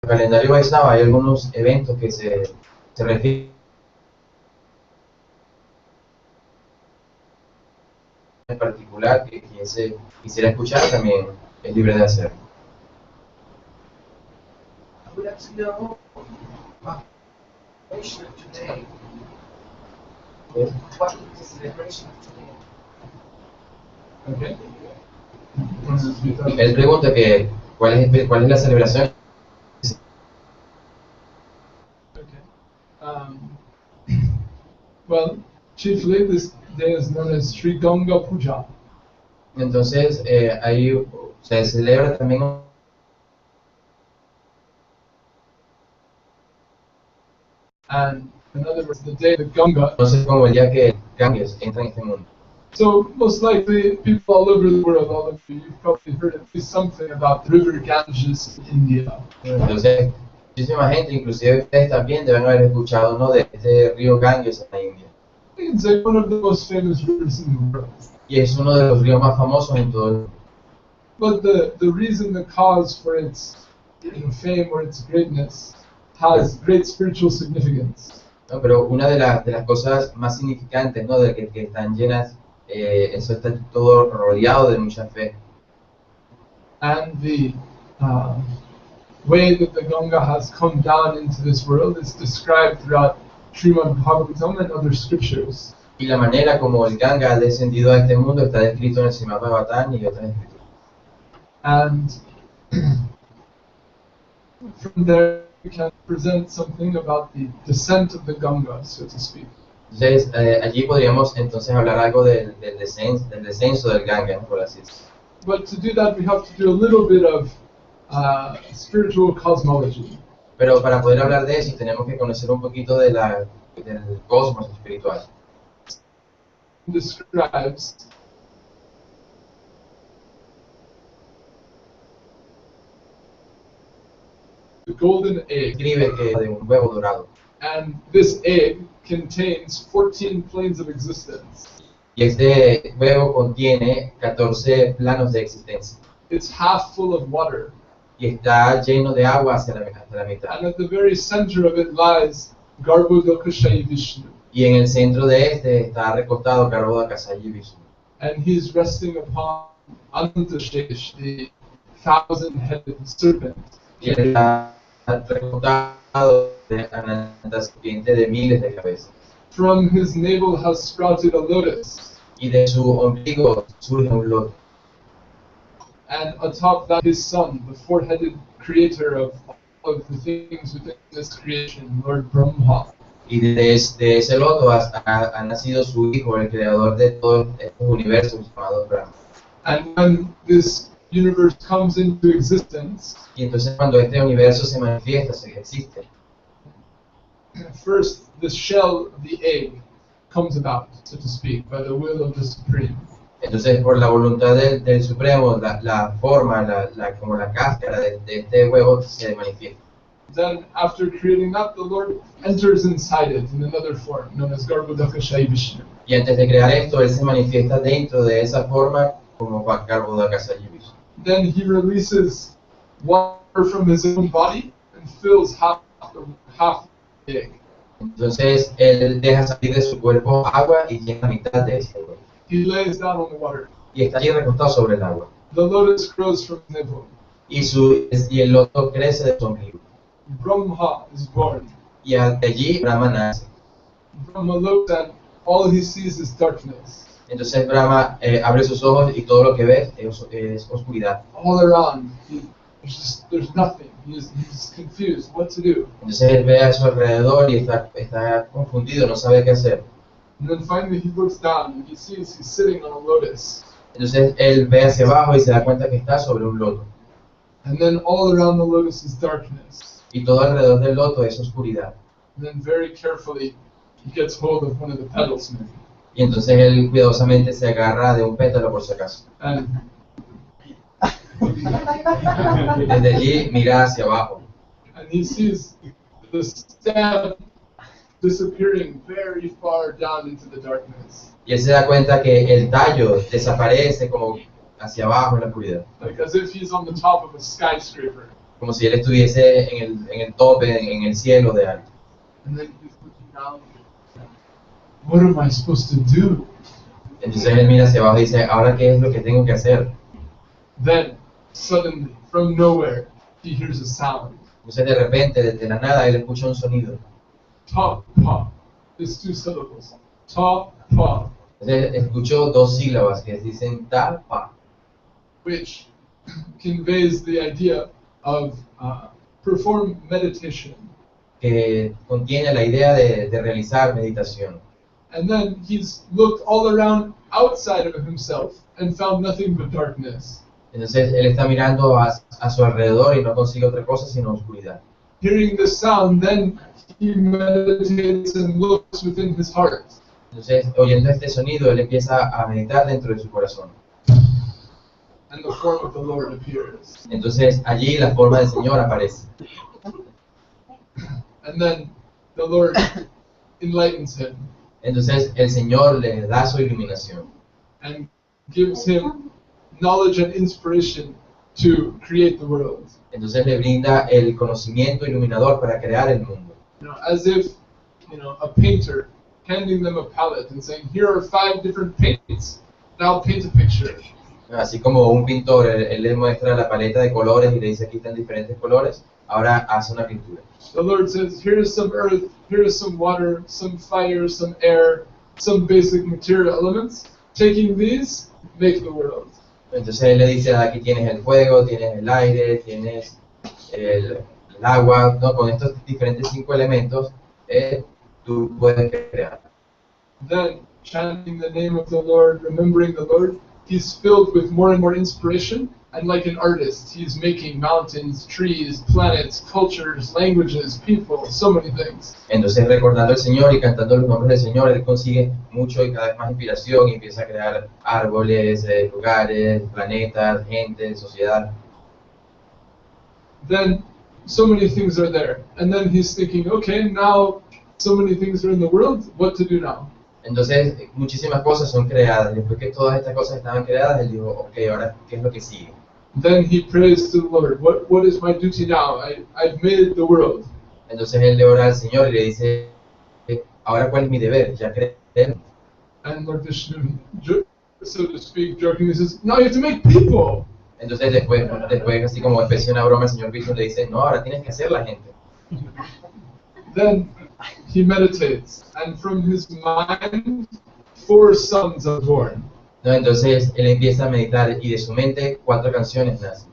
el calendario Vaishnava hay algunos eventos que se refieren en particular que quisiera escuchar, también es libre de hacer. I would like to know celebration of today. Yes. What is the celebration of today? Él pregunta que cuál es la celebración. Okay. Well, chiefly this day is known as Sri Ganga Puja. Entonces ahí se celebra también And in other words, the day the Ganga. entonces como el día que Ganges entra en este mundo. So most likely people all over the world, all of you, you've probably heard at least something about the river Ganges in India. Entonces muchísima gente, inclusive ustedes también deben haber escuchado, ¿no?, de este río Ganges en la India. It's like one of the most famous rivers in the world. Y es uno de los ríos más famosos en todo el mundo. But the reason, the cause for its fame or its greatness has great spiritual significance. No, pero una de las cosas más significantes, ¿no?, de que están llenas, eso está todo rodeado de mucha fe. And the way that the Ganga has come down into this world is described throughout Śrīmad Bhagavatam and other scriptures. Y la manera como el Ganga ha descendido a este mundo está descrito en el Śrīmad Bhagavatam y otras escrituras. And from there we can present something about the descent of the Ganga, so to speak. Entonces allí podríamos entonces hablar algo del descenso del Ganga, ¿no?, por así decirlo. But to do that we have to do a little bit of spiritual cosmology. Pero para poder hablar de eso tenemos que conocer un poquito del cosmos espiritual. Describes the golden egg, Escribe que de un huevo dorado. and this egg contains 14 planes of existence. Y este huevo contiene 14 planos de existencia. It's half full of water, Y está lleno de agua hasta la mitad. and at the very center of it lies Garbhodakashayi Vishnu, Y en el centro de este está recostado Garbhodakashayi Vishnu. and he's resting upon Anantashesh, the 1,000-headed serpent. Y él está recostado de una serpiente de miles de cabezas. From his navel has sprouted a lotus, Y de su ombligo surge un loto. and atop that his son, the four-headed creator of the things within this creation, Lord Brahma. Y de ese loto ha nacido su hijo, el creador de todos estos universos, llamado Brahma. And when this universe comes into existence, Y entonces cuando este universo se manifiesta, existe, first the shell of the egg comes about, so to speak, by the will of the Supreme. entonces por la voluntad del Supremo, la forma, como la cáscara de este huevo se manifiesta. Then, after creating that, the Lord enters inside it in another form, known as Garbhodakashayi Vishnu. Y antes de crear esto, él se manifiesta dentro de esa forma como Garbhodakashayi Vishnu. Then he releases water from his own body and fills half the egg. Entonces él deja salir de su cuerpo agua y llena la mitad de ese huevo. He lays down on the water. Y está allí recostado sobre el agua. The lotus grows from his navel. Y el loto crece de su ombligo. Brahma is born. Y de allí Brahma nace. Brahma looks and all he sees is darkness. Entonces Brahma abre sus ojos y todo lo que ve es oscuridad. All around, there's nothing. He's confused what to do. Entonces él ve a su alrededor y está confundido, no sabe qué hacer. And then finally he looks down and he sees he's sitting on a lotus. Entonces él ve hacia abajo y se da cuenta que está sobre un loto. And then all around the lotus is darkness. Y todo alrededor del loto es oscuridad. And then very carefully he gets hold of one of the petals maybe. Y entonces él cuidadosamente se agarra de un pétalo por si acaso. And Desde allí mira hacia abajo. and he sees the stem disappearing very far down into the darkness. Y él se da cuenta que el tallo desaparece como hacia abajo en la oscuridad. Like as if he's on the top of a skyscraper. como si él estuviese en el tope, en el cielo de algo. And then he's looking down. What am I supposed to do? Entonces él mira hacia abajo y dice, ¿ahora qué es lo que tengo que hacer? Then, suddenly, from nowhere, he hears a sound. Entonces de repente, desde la nada, él escucha un sonido. Ta, pa. It's 2 syllables. Ta, pa. Entonces escuchó 2 sílabas que dicen ta, pa, Which conveys the idea of perform meditation. que contiene la idea de realizar meditación. And then he's looked all around outside of himself and found nothing but darkness. Entonces él está mirando a su alrededor y no consigue otra cosa sino oscuridad. Hearing the sound, then he meditates and looks within his heart. Entonces, oyendo este sonido, él empieza a meditar dentro de su corazón. And the form of the Lord appears. Entonces allí la forma del Señor aparece. And then the Lord enlightens him Entonces el Señor le da su iluminación and gives him knowledge and inspiration to create the world. entonces le brinda el conocimiento iluminador para crear el mundo. As if, a painter handing them a palette and saying, here are 5 different paints. Now paint a picture. Así como un pintor, él le muestra la paleta de colores y le dice aquí están diferentes colores, ahora hace una pintura. The Lord says, here is some earth, here is some water, some fire, some air, some basic material elements. Taking these, make the world. Entonces él le dice, aquí tienes el fuego, tienes el aire, tienes el agua, ¿no? Con estos diferentes 5 elementos, tú puedes crear. Then, chanting the name of the Lord, remembering the Lord, he's filled with more and more inspiration, and like an artist, he's making mountains, trees, planets, cultures, languages, people, so many things. Entonces recordando al Señor y cantando los nombres del Señor, él consigue mucho y cada vez más inspiración y empieza a crear árboles, lugares, planetas, gente, sociedad. Then, so many things are there. And then he's thinking, okay, now so many things are in the world, what to do now? Entonces muchísimas cosas son creadas. Después que todas estas cosas estaban creadas, él dijo, ok, ahora, ¿qué es lo que sigue? Then he prays to the Lord, what is my duty now? I've made the world. Entonces él le ora al Señor y le dice, ahora ¿cuál es mi deber? Ya creé. And Lord Vishnu, so to speak, jokingly says, now you have to make people. Entonces después así como especie de una broma, el Señor Vishnu le dice, no, ahora tienes que hacer la gente. Then he meditates, and from his mind, 4 sons are born. No, entonces él empieza a meditar y de su mente 4 canciones nacen.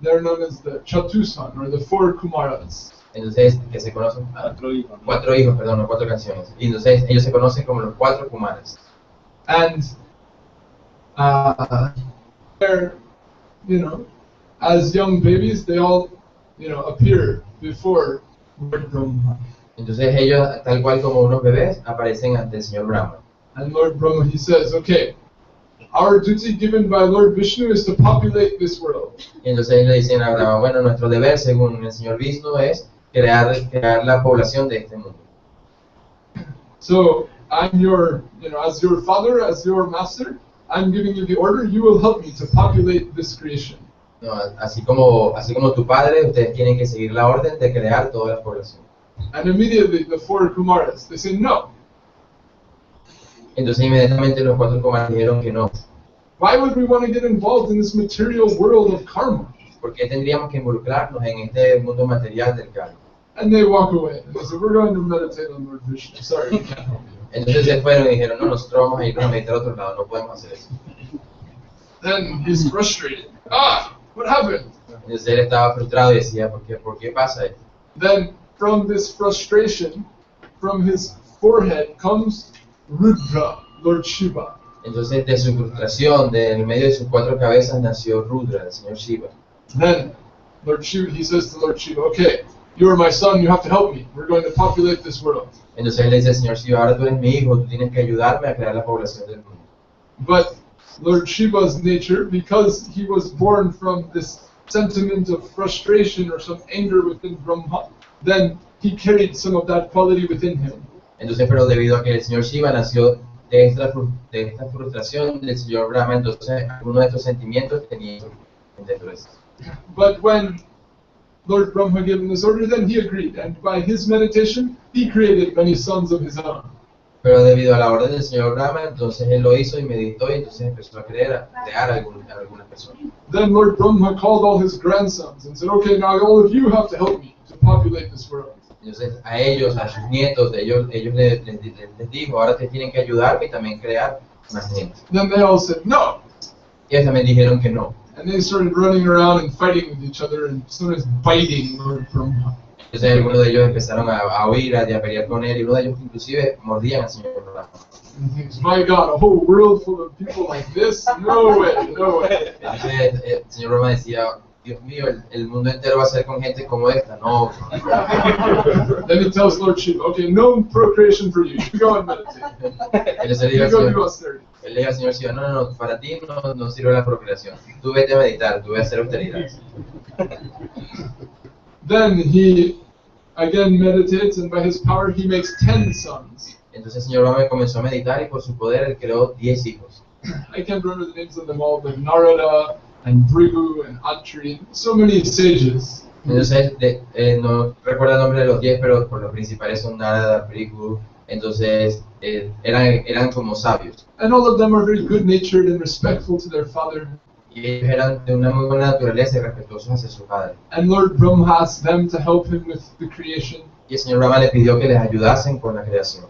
They're known as the Chatusan, or the 4 Kumaras. Entonces, que se conocen, 4 hijos, perdón, no 4 canciones. Y entonces ellos se conocen como los 4 Kumaras. And they're, as young babies, they all, appear before Lord Brahma. Entonces ellos, tal cual como unos bebés, aparecen ante el Señor Brahma. And Lord Brahma, he says, okay, our duty given by Lord Vishnu is to populate this world. Y entonces le dicen a Brahma, bueno, nuestro deber según el Señor Vishnu es crear la población de este mundo. So I'm your, as your father, as your master, I'm giving you the order, you will help me to populate this creation. No, así como tu padre, ustedes tienen que seguir la orden de crear toda la población. And immediately the 4 Kumaras, they say no. Entonces inmediatamente los 4 Kumaras dijeron que no. Why would we want to get involved in this material world of karma? ¿Por qué tendríamos que involucrarnos en este mundo material del karma? And they walk away. And they say, we're going to meditate on Lord Vishnu. Sorry, we can't help you. Entonces se fueron y dijeron, no, nosotros vamos a irnos a meditar a otro lado, no podemos hacer eso. Then he's frustrated. What happened? Entonces él estaba frustrado y decía, ¿por qué pasa esto? Then from this frustration, from his forehead comes Rudra, Lord Shiva. Entonces de su frustración, en medio de sus 4 cabezas, nació Rudra, el señor Shiva. Then Lord Shiva, he says to Lord Shiva, okay, you are my son, you have to help me. We're going to populate this world. Entonces él le dice al señor Shiva, ahora tú eres mi hijo, tú tienes que ayudarme a crear la población del mundo. But Lord Shiva's nature, because he was born from this sentiment of frustration or some anger within Brahma, then he carried some of that quality within him. Entonces, pero debido a que el señor Shiva nació de esta frustración del señor Brahma, entonces algunos de estos sentimientos tenían dentro de eso. But when Lord Brahma gave him this order, then he agreed, and by his meditation, he created many sons of his own. Pero debido a la orden del señor Brahma, entonces él lo hizo y meditó y entonces empezó a crear algunas personas. Then Lord Brahma called all his grandsons and said, okay, now all of you have to help me to populate this world. Entonces a ellos, a sus nietos, ellos les dijo, ahora te tienen que ayudarme y también crear más gente. Then they all said, no. Y ellos también dijeron que no. And they started running around and fighting with each other and sometimes biting Lord Brahma. Entonces algunos de ellos empezaron a huir, a pelear con él, y uno de ellos inclusive mordían al señor Brahma. And he thinks, my God, a whole world full of people like this? No way, no way. Entonces el señor Brahma decía, Dios mío, el mundo entero va a ser con gente como esta, no. Then he tells Lord Shiva, okay, no procreation for you. You go and meditate. Entonces él You go do austerity. le dijo al señor Shiva, no, para ti no sirve la procreación. Tú vete a meditar, tú vete a hacer austeridad. Then he again meditates, and by his power he makes 10 sons. Entonces el señor Brahma comenzó a meditar y por su poder él creó 10 hijos. I can't remember the names of them all, but Narada and Bhrigu and Atri, so many sages. Entonces no recuerdo el nombre de los 10, pero por los principales son Narada, Bhrigu, entonces eran como sabios. And all of them are very good-natured and respectful to their father. Y ellos eran de una muy buena naturaleza y respetuosos hacia su padre. And Lord Brahma asked them to help him with the creation. Y el señor Brahma le pidió que les ayudasen con la creación.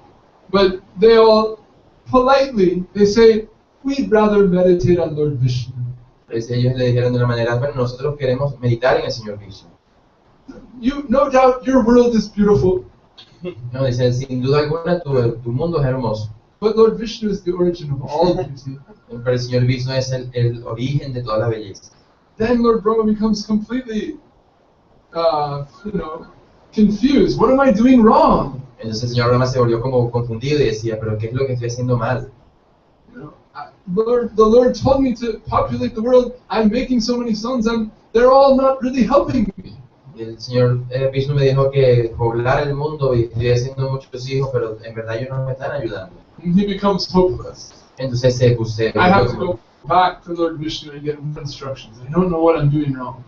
But they all politely, they say, we'd rather meditate on Lord Vishnu. Entonces ellos le dijeron de una manera, bueno, nosotros queremos meditar en el señor Vishnu. You, no doubt your world is beautiful, No, dicen, sin duda alguna tu mundo es hermoso. but Lord Vishnu is the origin of all beauty. Pero el señor Vishnu es el origen de toda la belleza. Then Lord Brahma becomes completely, confused. What am I doing wrong? Entonces el señor Brahma se volvió como confundido y decía, pero ¿qué es lo que estoy haciendo mal? The Lord told me to populate the world. I'm making so many sons, and they're all not really helping me. Y el señor Vishnu me dijo que poblar el mundo y estoy haciendo muchos hijos, pero en verdad ellos no me están ayudando. And he becomes hopeless. Entonces se puse. I have to go back to Lord Vishnu and get more instructions. I don't know what I'm doing wrong.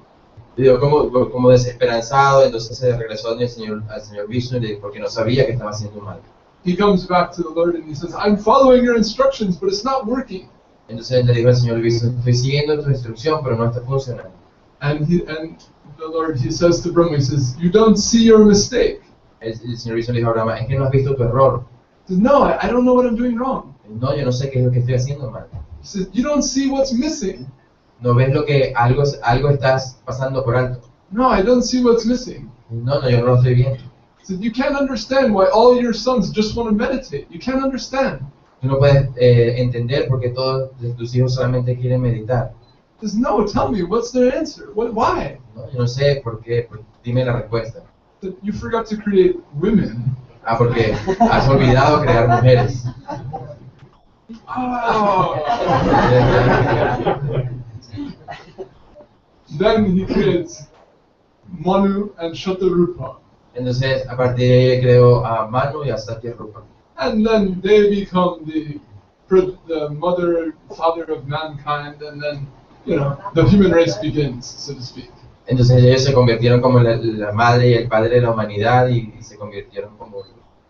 Digo, como desesperanzado, entonces se regresó al señor Vishnu y le dijo, porque no sabía que estaba haciendo mal. He comes back to the Lord and he says, I'm following your instructions, but it's not working. Entonces le dijo al señor Vishnu, estoy siguiendo tu instrucción, pero no está funcionando. And the Lord, he says to Brahma, he says, you don't see your mistake. El señor Vishnu le dijo a Brahma, es que no has visto tu error. He says, no, I don't know what I'm doing wrong. No, yo no sé qué es lo que estoy haciendo mal. He says, you don't see what's missing. ¿No ves lo que algo estás pasando por alto? No, I don't see what's missing. No, yo no lo estoy viendo. He said, you can't understand why all your sons just want to meditate. You can't understand. Tú no puedes entender por qué todos tus hijos solamente quieren meditar. He says, no, tell me, what's their answer? Why? No, yo no sé por qué, dime la respuesta. That you forgot to create women. Porque has olvidado crear mujeres. Oh. Then he creates Manu and Shatarupa. Entonces, a partir de ahí creó a Manu y a Satyarupa. And then they become the mother, father of mankind, and then, the human race begins, so to speak. Entonces ellos se convirtieron como la madre y el padre de la humanidad y se convirtieron como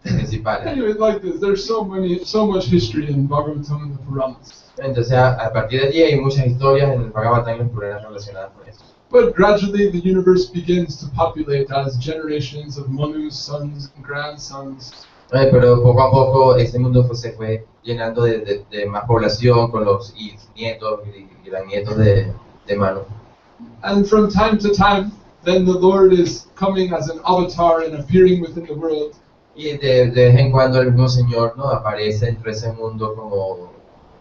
principales. Anyway, like this, there's so much history in Bhagavatam and the Puranas. Entonces a partir de allí hay muchas historias en el Bhagavatam y en los Puranas relacionadas con eso. But gradually the universe begins to populate as generations of Manu's sons and grandsons. Pero poco a poco este mundo se fue llenando de más población con los nietos y las nietos de Manu. And from time to time, then the Lord is coming as an avatar and appearing within the world. Y de vez en cuando el mismo Señor aparece dentro de ese mundo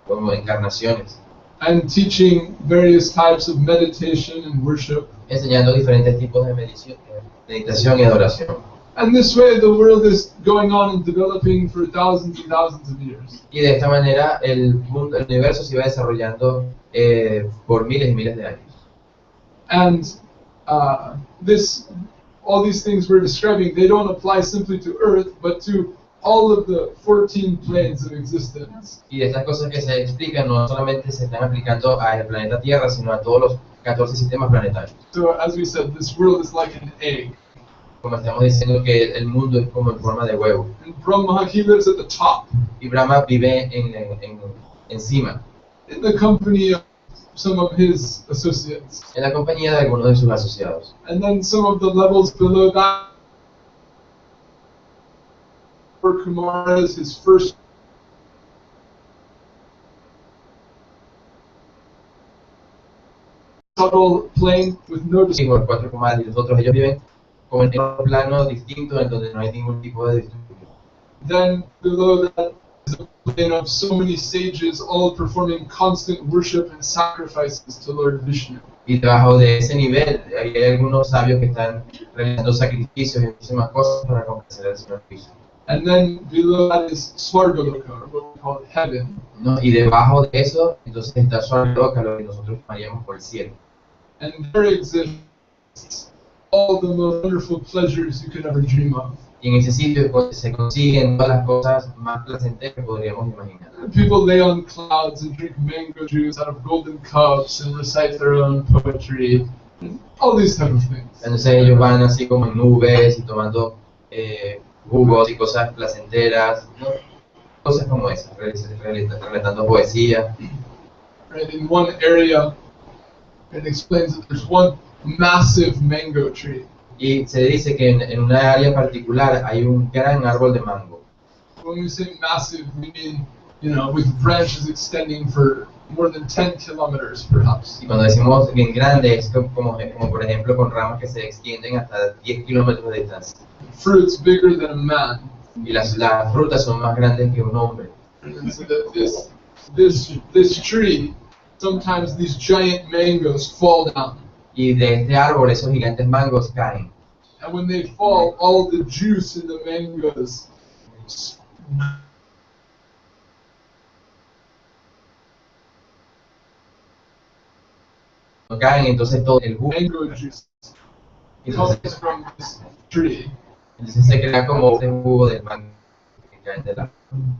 como encarnaciones. And teaching various types of meditation and worship. Enseñando diferentes tipos de meditación y adoración. And this way the world is going on and developing for thousands and thousands of years. Y de esta manera el universo se iba desarrollando por miles y miles de años. And all these things we're describing, they don't apply simply to Earth, but to all of the 14 planes of existence. Y estas cosas que se explican no solamente se están aplicando al planeta Tierra, sino a todos los 14 sistemas planetarios. So as we said, this world is like an egg. Como estamos diciendo que el mundo es como en forma de huevo. And Brahma, he lives at the top, Y Brahma vive encima, in the company of some of his associates. en la compañía de algunos de sus asociados. And then some of the levels below that, for Kumara is his first subtle plane with no Y los 4 Kamal y los otros, ellos viven como en un plano distinto en donde no hay ningún tipo de distinción. Then below that is a plane of so many sages, all performing constant worship and sacrifices to Lord Vishnu. Y debajo de ese nivel hay algunos sabios que están realizando sacrificios y muchísimas cosas para complacer al Señor Vishnu. And then below that is Swargaloka, or what we call heaven. ¿No? Y debajo de eso, entonces está Swargaloka, lo que nosotros llamaríamos por el cielo. And there exists all the most wonderful pleasures you could ever dream of. Y en ese sitio se consiguen todas las cosas más placenteras que podríamos imaginar. People lay on clouds and drink mango juice out of golden cups and recite their own poetry, and all these type of things. Entonces ellos van así como en nubes y tomando jugos y cosas placenteras, ¿no? Cosas como esas, relatando poesía. Right, in one area, it explains that there's one massive mango tree. Y se dice que en una área particular hay un gran árbol de mango. When we say massive, we mean, with branches extending for more than 10 kilometers, perhaps. Y cuando decimos bien grande, es como por ejemplo con ramas que se extienden hasta 10 kilómetros de distancia. Fruits bigger than a man. Y las frutas son más grandes que un hombre. And so that this tree, sometimes these giant mangoes fall down. Y de este árbol esos gigantes mangos caen. And when they fall, all the juice in the mangoes Caen, entonces todo el jugo. mango juice comes from this tree. Entonces se crea como un jugo de mango que cae del árbol.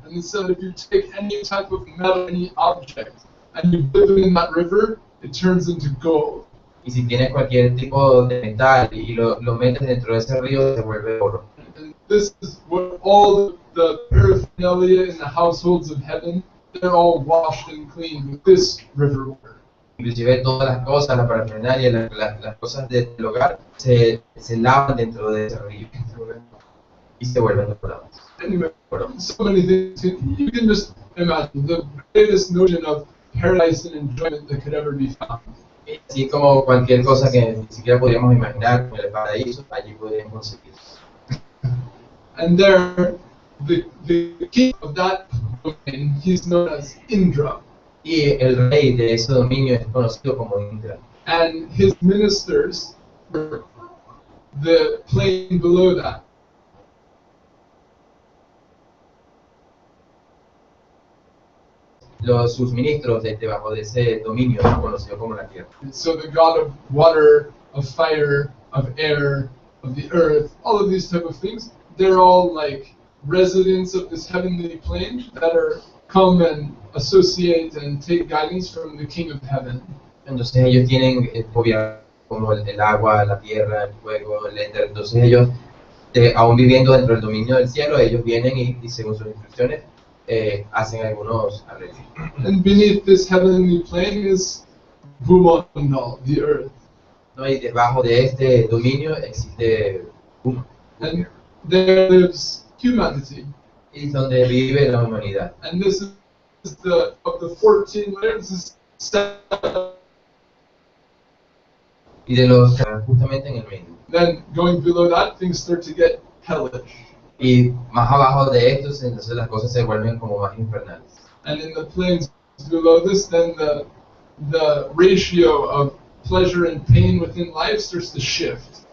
And so if you take any type of metal, any object, and you put it in that river, it turns into gold. Y si tienes cualquier tipo de metal y lo metes dentro de ese río, se vuelve oro. And this is what all the paraphernalia in the households of heaven, they're all washed and clean with this river water. Inclusive todas las cosas, la parafernalia, las cosas del hogar, se lavan dentro de ese río y se vuelven doradas. Anyway, so many things. You can just imagine the greatest notion of paradise and enjoyment that could ever be found. Así como cualquier cosa que ni siquiera podríamos imaginar, como el paraíso, allí podríamos conseguir. And there, the king of that domain, he's known as Indra. Y el rey de ese dominio es conocido como Indra. And his ministers were the plane below that. Sus ministros debajo de ese dominio es conocido como la tierra. And so the god of water, of fire, of air, of the earth, all of these type of things, they're all like residents of this heavenly plane that are come and associate and take guidance from the king of heaven. Entonces ellos tienen gobierno como el agua, la tierra, el fuego, el éter. Entonces ellos, aún viviendo dentro del dominio del cielo, ellos vienen y según sus instrucciones hacen algunos arreglos. And beneath this heavenly plane is Bhumandal, the earth. ¿No? Y debajo de este dominio existe uno. And there lives humanity. Y es donde vive la humanidad. And this is of the 14 layers, this is 7. Y de los justamente en el medio. Then going below that, things start to get hellish. Y más abajo de estos, entonces las cosas se vuelven como más infernales. And in the planes below this, then the ratio of pleasure and pain within life starts to shift.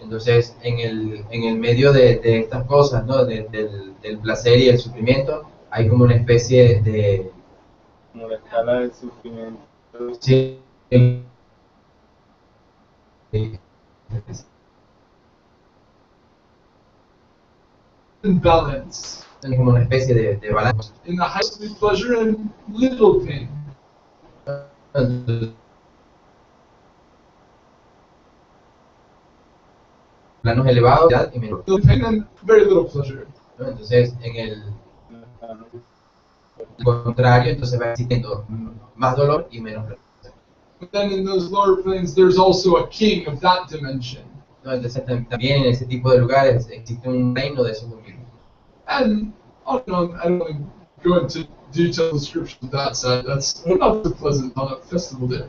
Entonces, en el medio de estas cosas, ¿no? Del placer y el sufrimiento, hay como una especie de... Como la escala de sufrimiento. Sí. Balance. Es como una especie de balance. In the highest pleasure and little pain. planos elevados y menor. little pain and very little pleasure. ¿No? Entonces, en el contrario, entonces va existiendo más dolor y menos placer. But then in those lower planes, there's also a king of that dimension. ¿No? Entonces, también en ese tipo de lugares existe un reino de esos domingos. And I don't want to go into detailed description of that side. That's not so pleasant on a festival day.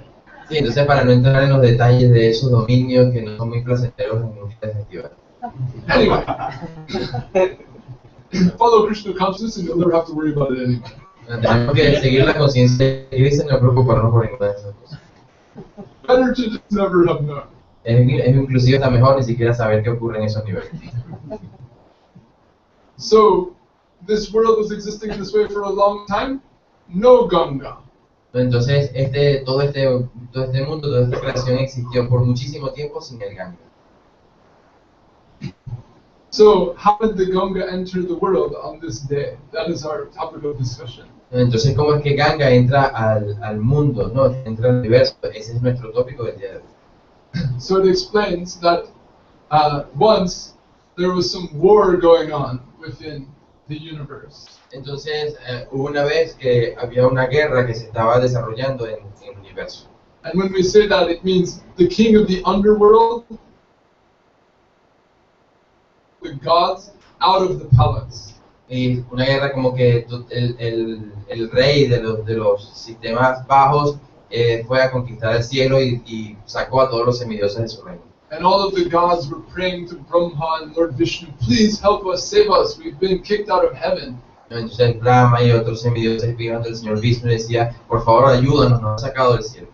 Sí, entonces para no entrar en los detalles de esos dominios que no son muy placenteros en un festival. Anyway, follow Krishna consciousness and you'll never have to worry about it anymore. Tenemos que seguir la conciencia de Cristo y no preocuparnos por ninguna de esas cosas. Better to just never have known. Es inclusive está mejor ni siquiera saber qué ocurre en esos niveles. So, this world was existing this way for a long time. No Ganga. Entonces, todo este mundo, toda esta creación existió por muchísimo tiempo sin el Ganga. So, how did the Ganga enter the world on this day? That is our topic of discussion. Entonces, ¿cómo es que Ganga entra al mundo? ¿No? Entra al universo. Ese es nuestro tópico del día de hoy. So it explains that once there was some war going on within the universe. Entonces, hubo una vez que había una guerra que se estaba desarrollando en el universo. And when we say that, it means the king of the underworld, the gods, out of the palace. Y una guerra como que el rey de los sistemas bajos fue a conquistar el cielo y sacó a todos los semidioses de su reino. And all of the gods were praying to Brahma and Lord Vishnu, please help us, save us, we've been kicked out of heaven. Entonces Brahma y otros semidioses pidiendo al señor Vishnu y decía, por favor ayúdanos, nos ha sacado del cielo.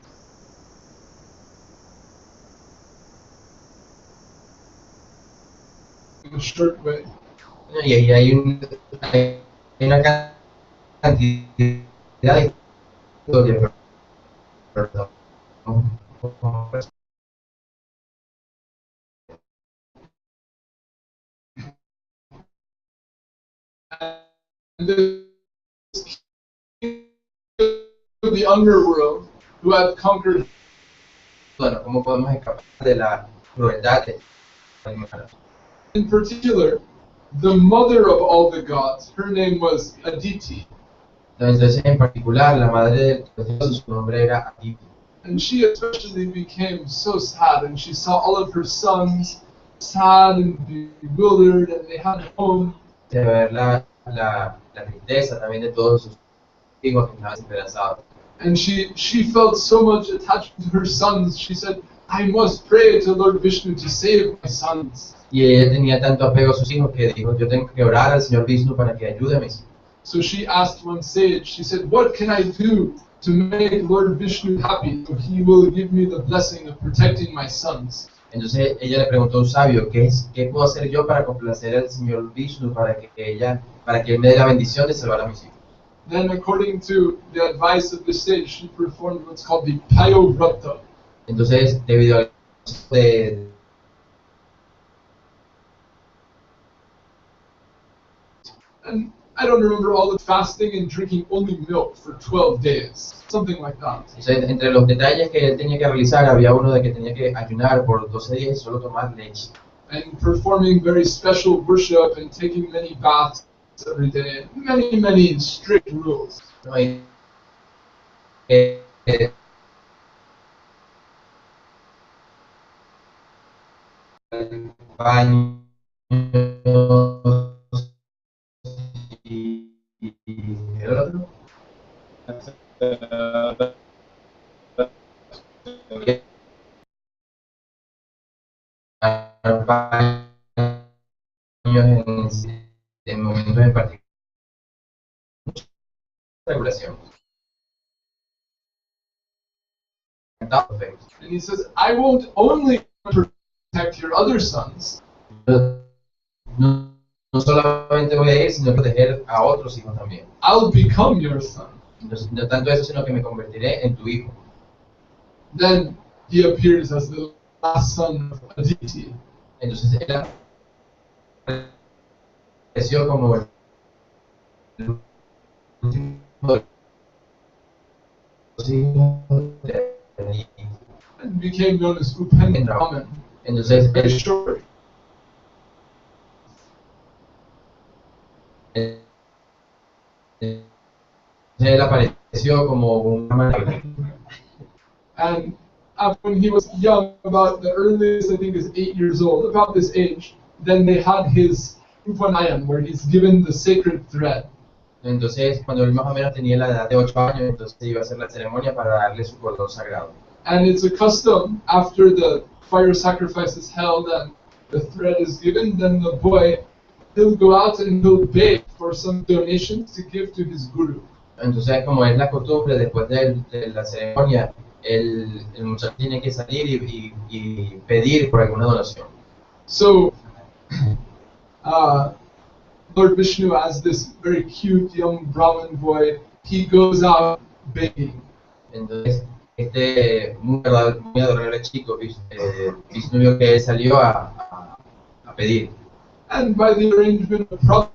In a short way. Y ahí hay una cantidad de historias. Perdón. And this king of the underworld, who had conquered. Bueno, ¿cómo podemos escapar de la crueldad de Mahārāj? In particular, the mother of all the gods, her name was Aditi. Entonces, en particular, la madre de los dioses, su nombre era Aditi. And she especially became so sad, and she saw all of her sons sad and bewildered, and they had home. De ver la tristeza también de todos sus hijos que estaban esperanzados. And she felt so much attachment to her sons, she said, I must pray to Lord Vishnu to save my sons. Y ella tenía tanto apego a sus hijos que dijo, yo tengo que orar al señor Vishnu para que ayude a mis hijos. So she asked one sage, she said, what can I do to make Lord Vishnu happy so he will give me the blessing of protecting my sons? Entonces ella le preguntó a un sabio, ¿qué puedo hacer yo para complacer al señor Vishnu para que él me dé la bendición de salvar a mis hijos? Then, according to the advice of the sage, she performed what's called the Payo Vrata. Entonces, debido a And I don't remember all the fasting and drinking only milk for 12 days, something like that. Entonces, entre los detalles que él tenía que realizar, había uno de que tenía que ayunar por 12 días y solo tomar leche. And performing very special worship and taking many baths every day. Many strict rules. ¿No? Y, baños y el otro. Baños en momentos en particular. Regulación. And he says, I won't only protect your other sons. No solamente voy a ir, sino proteger a otros hijos también. I'll become your son. No tanto eso, sino que me convertiré en tu hijo. Then he appears as the last son of Aditi. Entonces él apareció como el último de los hijos de Aditi. And became known as Upendra Brahman. Entonces Very él short. Él apareció como una mano. And when he was young, about the earliest, I think, is 8 years old, about this age, then they had his Upanayan, where he's given the sacred thread. Entonces, cuando él más o menos tenía la edad de 8 años, entonces iba a hacer la ceremonia para darle su cordón sagrado. And it's a custom, after the fire sacrifice is held and the thread is given, then the boy, he'll go out and he'll beg for some donations to give to his guru. Entonces, como es la costumbre, después de la ceremonia, el muchacho tiene que salir y pedir por alguna donación. So, Lord Vishnu, as this very cute young Brahmin boy, he goes out begging. Entonces, muy adorable chico, Vishnu vio que él salió a pedir. And by the arrangement of Programa,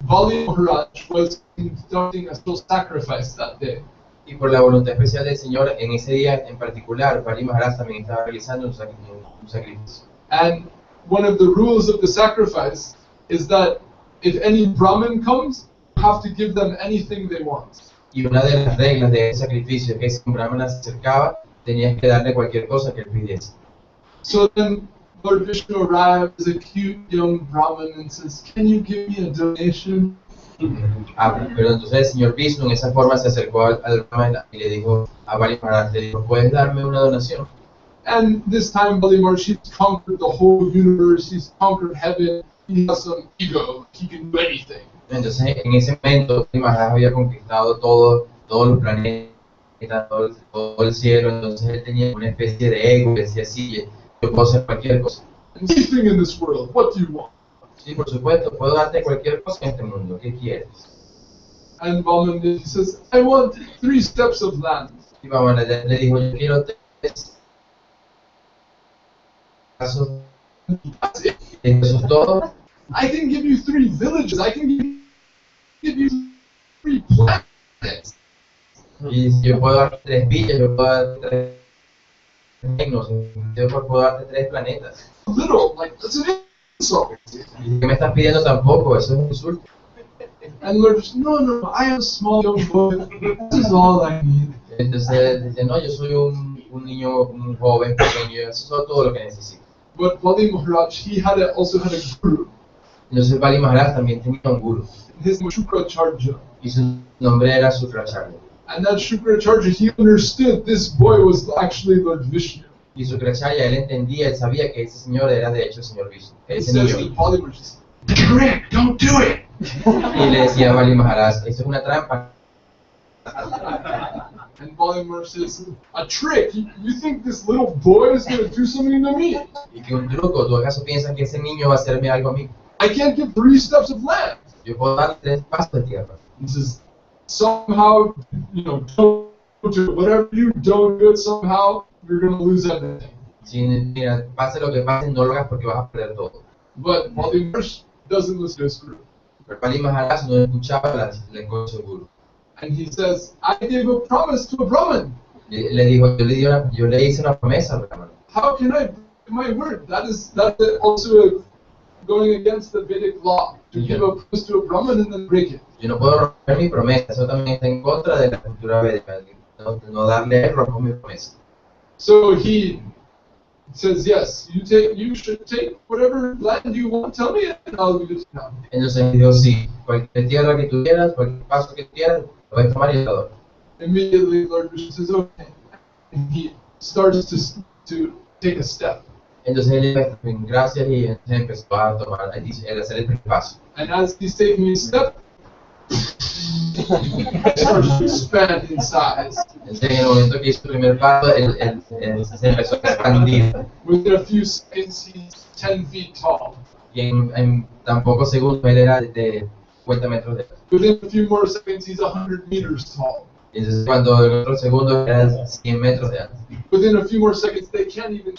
Mahārāj was conducting a soul sacrifice that day. Y por la voluntad especial del Señor, en ese día en particular, Mahārāj también estaba realizando un sacrificio. And one of the rules of the sacrifice is that if any Brahmin comes, you have to give them anything they want. Y una de las reglas de ese sacrificio es que si un brahmana se acercaba, tenías que darle cualquier cosa que él pidiese. So then Lord Vishnu arrives as a cute young Brahmin and says, "Can you give me a donation?" Pero entonces el señor Vishnu en esa forma se acercó al brahmana y le dijo a Mahārāj, le dijo, ¿puedes darme una donación? And this time Bali Mahārāj, he's conquered the whole universe, he's conquered heaven, he has some ego, he can do anything. Entonces en ese momento Mahārāj había conquistado todos los planetas, todo el cielo, entonces él tenía una especie de ego, decía sí, yo puedo hacer cualquier cosa. Anything in this world, what do you want? Sí, por supuesto, puedo darte cualquier cosa en este mundo, ¿qué quieres? And Brahman, he says, I want 3 steps of land. Y Brahmana le dijo, yo quiero 3 pasos. Eso es todo. I can give you 3 villages, I can give you 3 planets. Y si yo puedo darte 3 villas, yo puedo darte 3 reinos, yo puedo darte 3 planetas. Little, like, that's an insult. ¿Y qué me estás pidiendo tampoco? Eso es un insulto. And Lord, no, I am a small young boy, this is all I need. Entonces dice, no, yo soy un niño, un joven pequeño, eso es todo lo que necesito. But Bali Mahārāj, he also had a guru. Entonces Mahārāj también tenía un guru. His name was Shukracharya. Y su nombre era Shukracharya. And that Shukracharya, he understood this boy was actually Lord Vishnu. Y Shukracharya, él entendía, él sabía que ese señor era de hecho el señor Vishnu. He Ese says niño. to Bali Mahārāj, "Trick, don't do it." Y le decía a Bali Mahārāj, eso es una trampa. And Bali Mahārāj says, "A trick? You think this little boy is going to do something to me? Y que un truco, ¿tú acaso piensas que ese niño va a hacerme algo a mí? I can't give 3 steps of land." Yo puedo dar 3 pasos de tierra. He says, "Somehow, don't do it. Whatever you don't do it, somehow you're going to lose everything." Si, mira, pase lo que pase, no lo hagas porque vas a perder todo. But Bali Mahārāj doesn't listen to his guru. Pero Bali Mahārāj no escuchaba la cosa de su guru. And he says, "I gave a promise to a Brahmin. Le dijo, yo le hice una promesa al brahmana. How can I break my word? That's also going against the Vedic law, to give a promise to a Brahmin and then break it." Yo no puedo romper mi promesa, eso también está en contra de la cultura védica. No darle rompo mi promesa. So he says, "Yes, you should take whatever land you want. Tell me, and I'll give it to you." Entonces dijo, sí, cualquier tierra que tú quieras, cualquier paso que quieras, lo voy a tomar y lo doy. Immediately, Lord Vishnu says, "Okay," and he starts to take a step. Entonces él, gracias, y entonces empezó a tomar, a hacer el primer paso. And as he's taking a step, it starts to expand in size. Entonces en el momento que hizo el primer paso, él se empezó a expandir. Within a few seconds, he's 10 feet tall. Y en tan pocos segundos él era de 50 metros de alto. Within a few more seconds, he's 100 meters tall. Y entonces cuando en otros segundos era 100 metros de alto. Within a few more seconds, they can't even.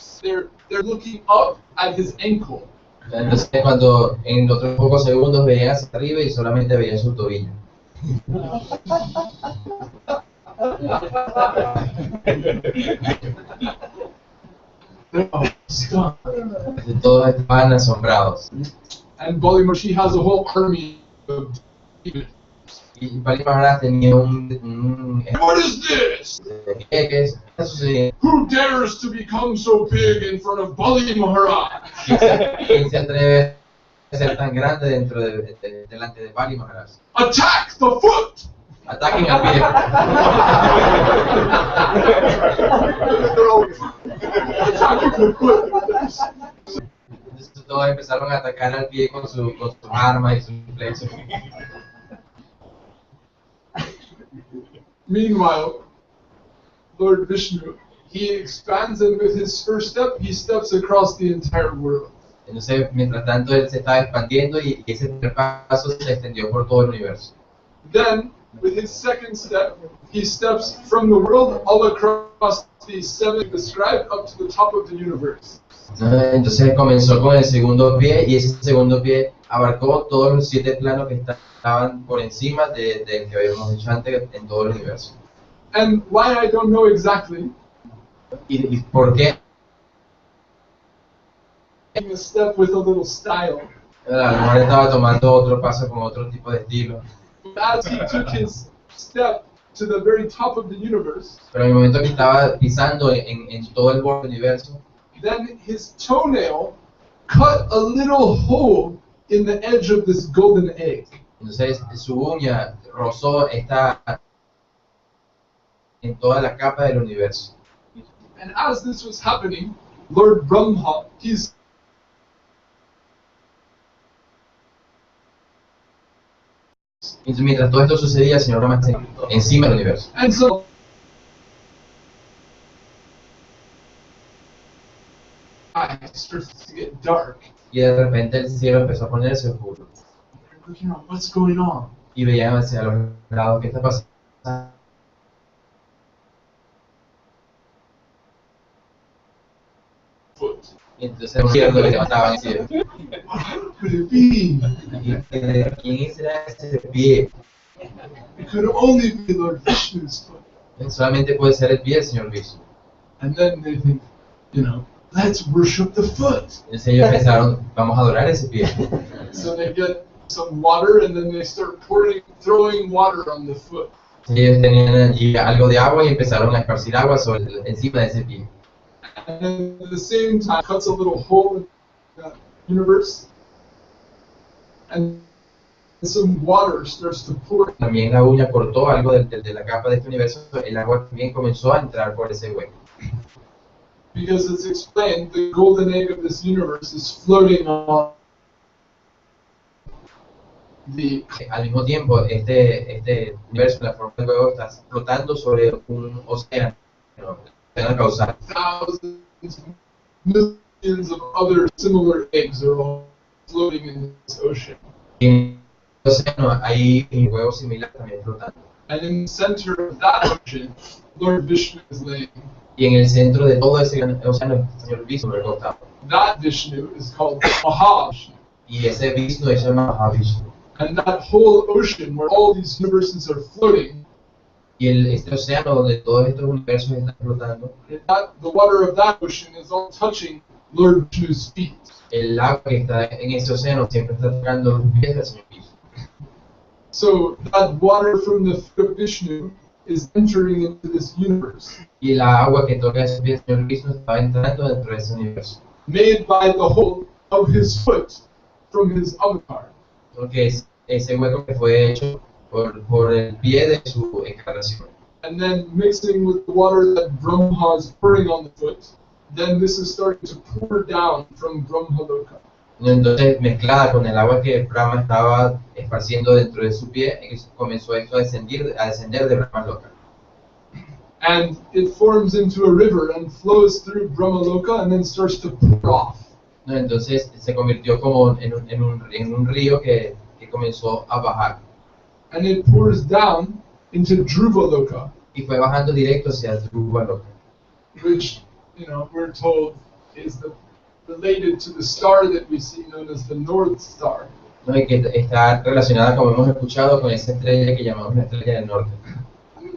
They're looking up at his ankle. Entonces cuando en otros pocos segundos veía hacia arriba y solamente veía su tobillo. Todos estaban asombrados. And Bali Mahārāj has a whole army David. Y Bali Mahārāj tenía un What is this? ¿qué está sucediendo? Who dares to become so big in front of Bali Mahārāj? ¿Quién se atreve a ser tan grande delante de Bali Mahārāj? Attack the foot! Ataquen al pie. Attacking the foot. Entonces todos empezaron a atacar al pie con sus armas y sus flechas. Meanwhile, Lord Vishnu, he expands, and with his first step, he steps across the entire world. Entonces, mientras tanto, él se estaba expandiendo y ese primer paso se extendió por todo el universo. Then, with his second step, he steps from the world all across these seven described up to the top of the universe. Entonces comenzó con el segundo pie y ese segundo pie abarcó todos los 7 planos que estaban por encima del que habíamos dicho antes en todo el universo. And why I don't know exactly, ¿Y por qué? taking a step with a little style. A lo mejor estaba tomando otro paso con otro tipo de estilo. But as he took his step to the very top of the universe, Pero en el momento que estaba pisando en todo el borde del universo, then his toenail cut a little hole in the edge of this golden egg. entonces su uña rozó en toda la capa del universo. And as this was happening, Lord Brahma, he's Entonces, mientras todo esto sucedía, el Señor Brahma está encima del universo. and so it starts to get dark. Y de repente el cielo empezó a ponerse oscuro. They're looking around, what's going on? Y veían hacia los lados, ¿qué está pasando? Foot. Y entonces el cielo le levantaban el cielo. What could it be? ¿Y quién será ese pie? It could only be Lord Vishnu's foot. Solamente puede ser el pie del Señor Vishnu. And then they think, let's worship the foot. Entonces ellos pensaron, vamos a adorar ese pie. So they get some water and then they start throwing water on the foot. Ellos tenían allí algo de agua y empezaron a esparcir agua encima de ese pie. And at the same time, cuts a little hole in the universe. And some water starts to pour. También la uña cortó algo de la capa de este universo, el agua también comenzó a entrar por ese hueco. Because it's explained, the golden egg of this universe is floating on the. Al mismo tiempo, este universo, la forma del huevo, está flotando sobre un océano causal. Thousands, millions of other similar eggs are all floating in this ocean. Y en el océano hay huevos similares también flotando. And in the center of that ocean, Lord Vishnu is laying. Y en el centro de todo ese océano, el Señor Vishnu recostado. That Vishnu is called Mahārāj. Y ese Vishnu se llama Mahavishnu. And that whole ocean where all these universes are floating, Y este océano donde todos estos universos están flotando, the water of that ocean is all touching Lord Vishnu's feet. el agua que está en ese océano siempre está tocando los pies del Señor Vishnu. So that water from the foot of Vishnu is entering into this universe, Y la agua que toca ese pie del Señor Vishnu está entrando dentro de ese universo. made by the hole of his foot from his avatar. Porque es ese hueco que fue hecho por el pie de su encarnación. And then mixing with the water that Brahma is pouring on the foot, then this is starting to pour down from Brahmaloka. Entonces, mezclada con el agua que Brahma estaba esparciendo dentro de su pie, comenzó esto a descender de Brahma Loka. And it forms into a river and flows through Brahmaloka and then starts to pour off. ¿No? Entonces se convirtió como en un río que comenzó a bajar And it pours down into Dhruvaloka, y fue bajando directo hacia Dhruva Loka, which, we're told is related to the star that we see known as the North Star. ¿no? Y que está relacionada, como hemos escuchado, con esa estrella que llamamos la estrella del norte.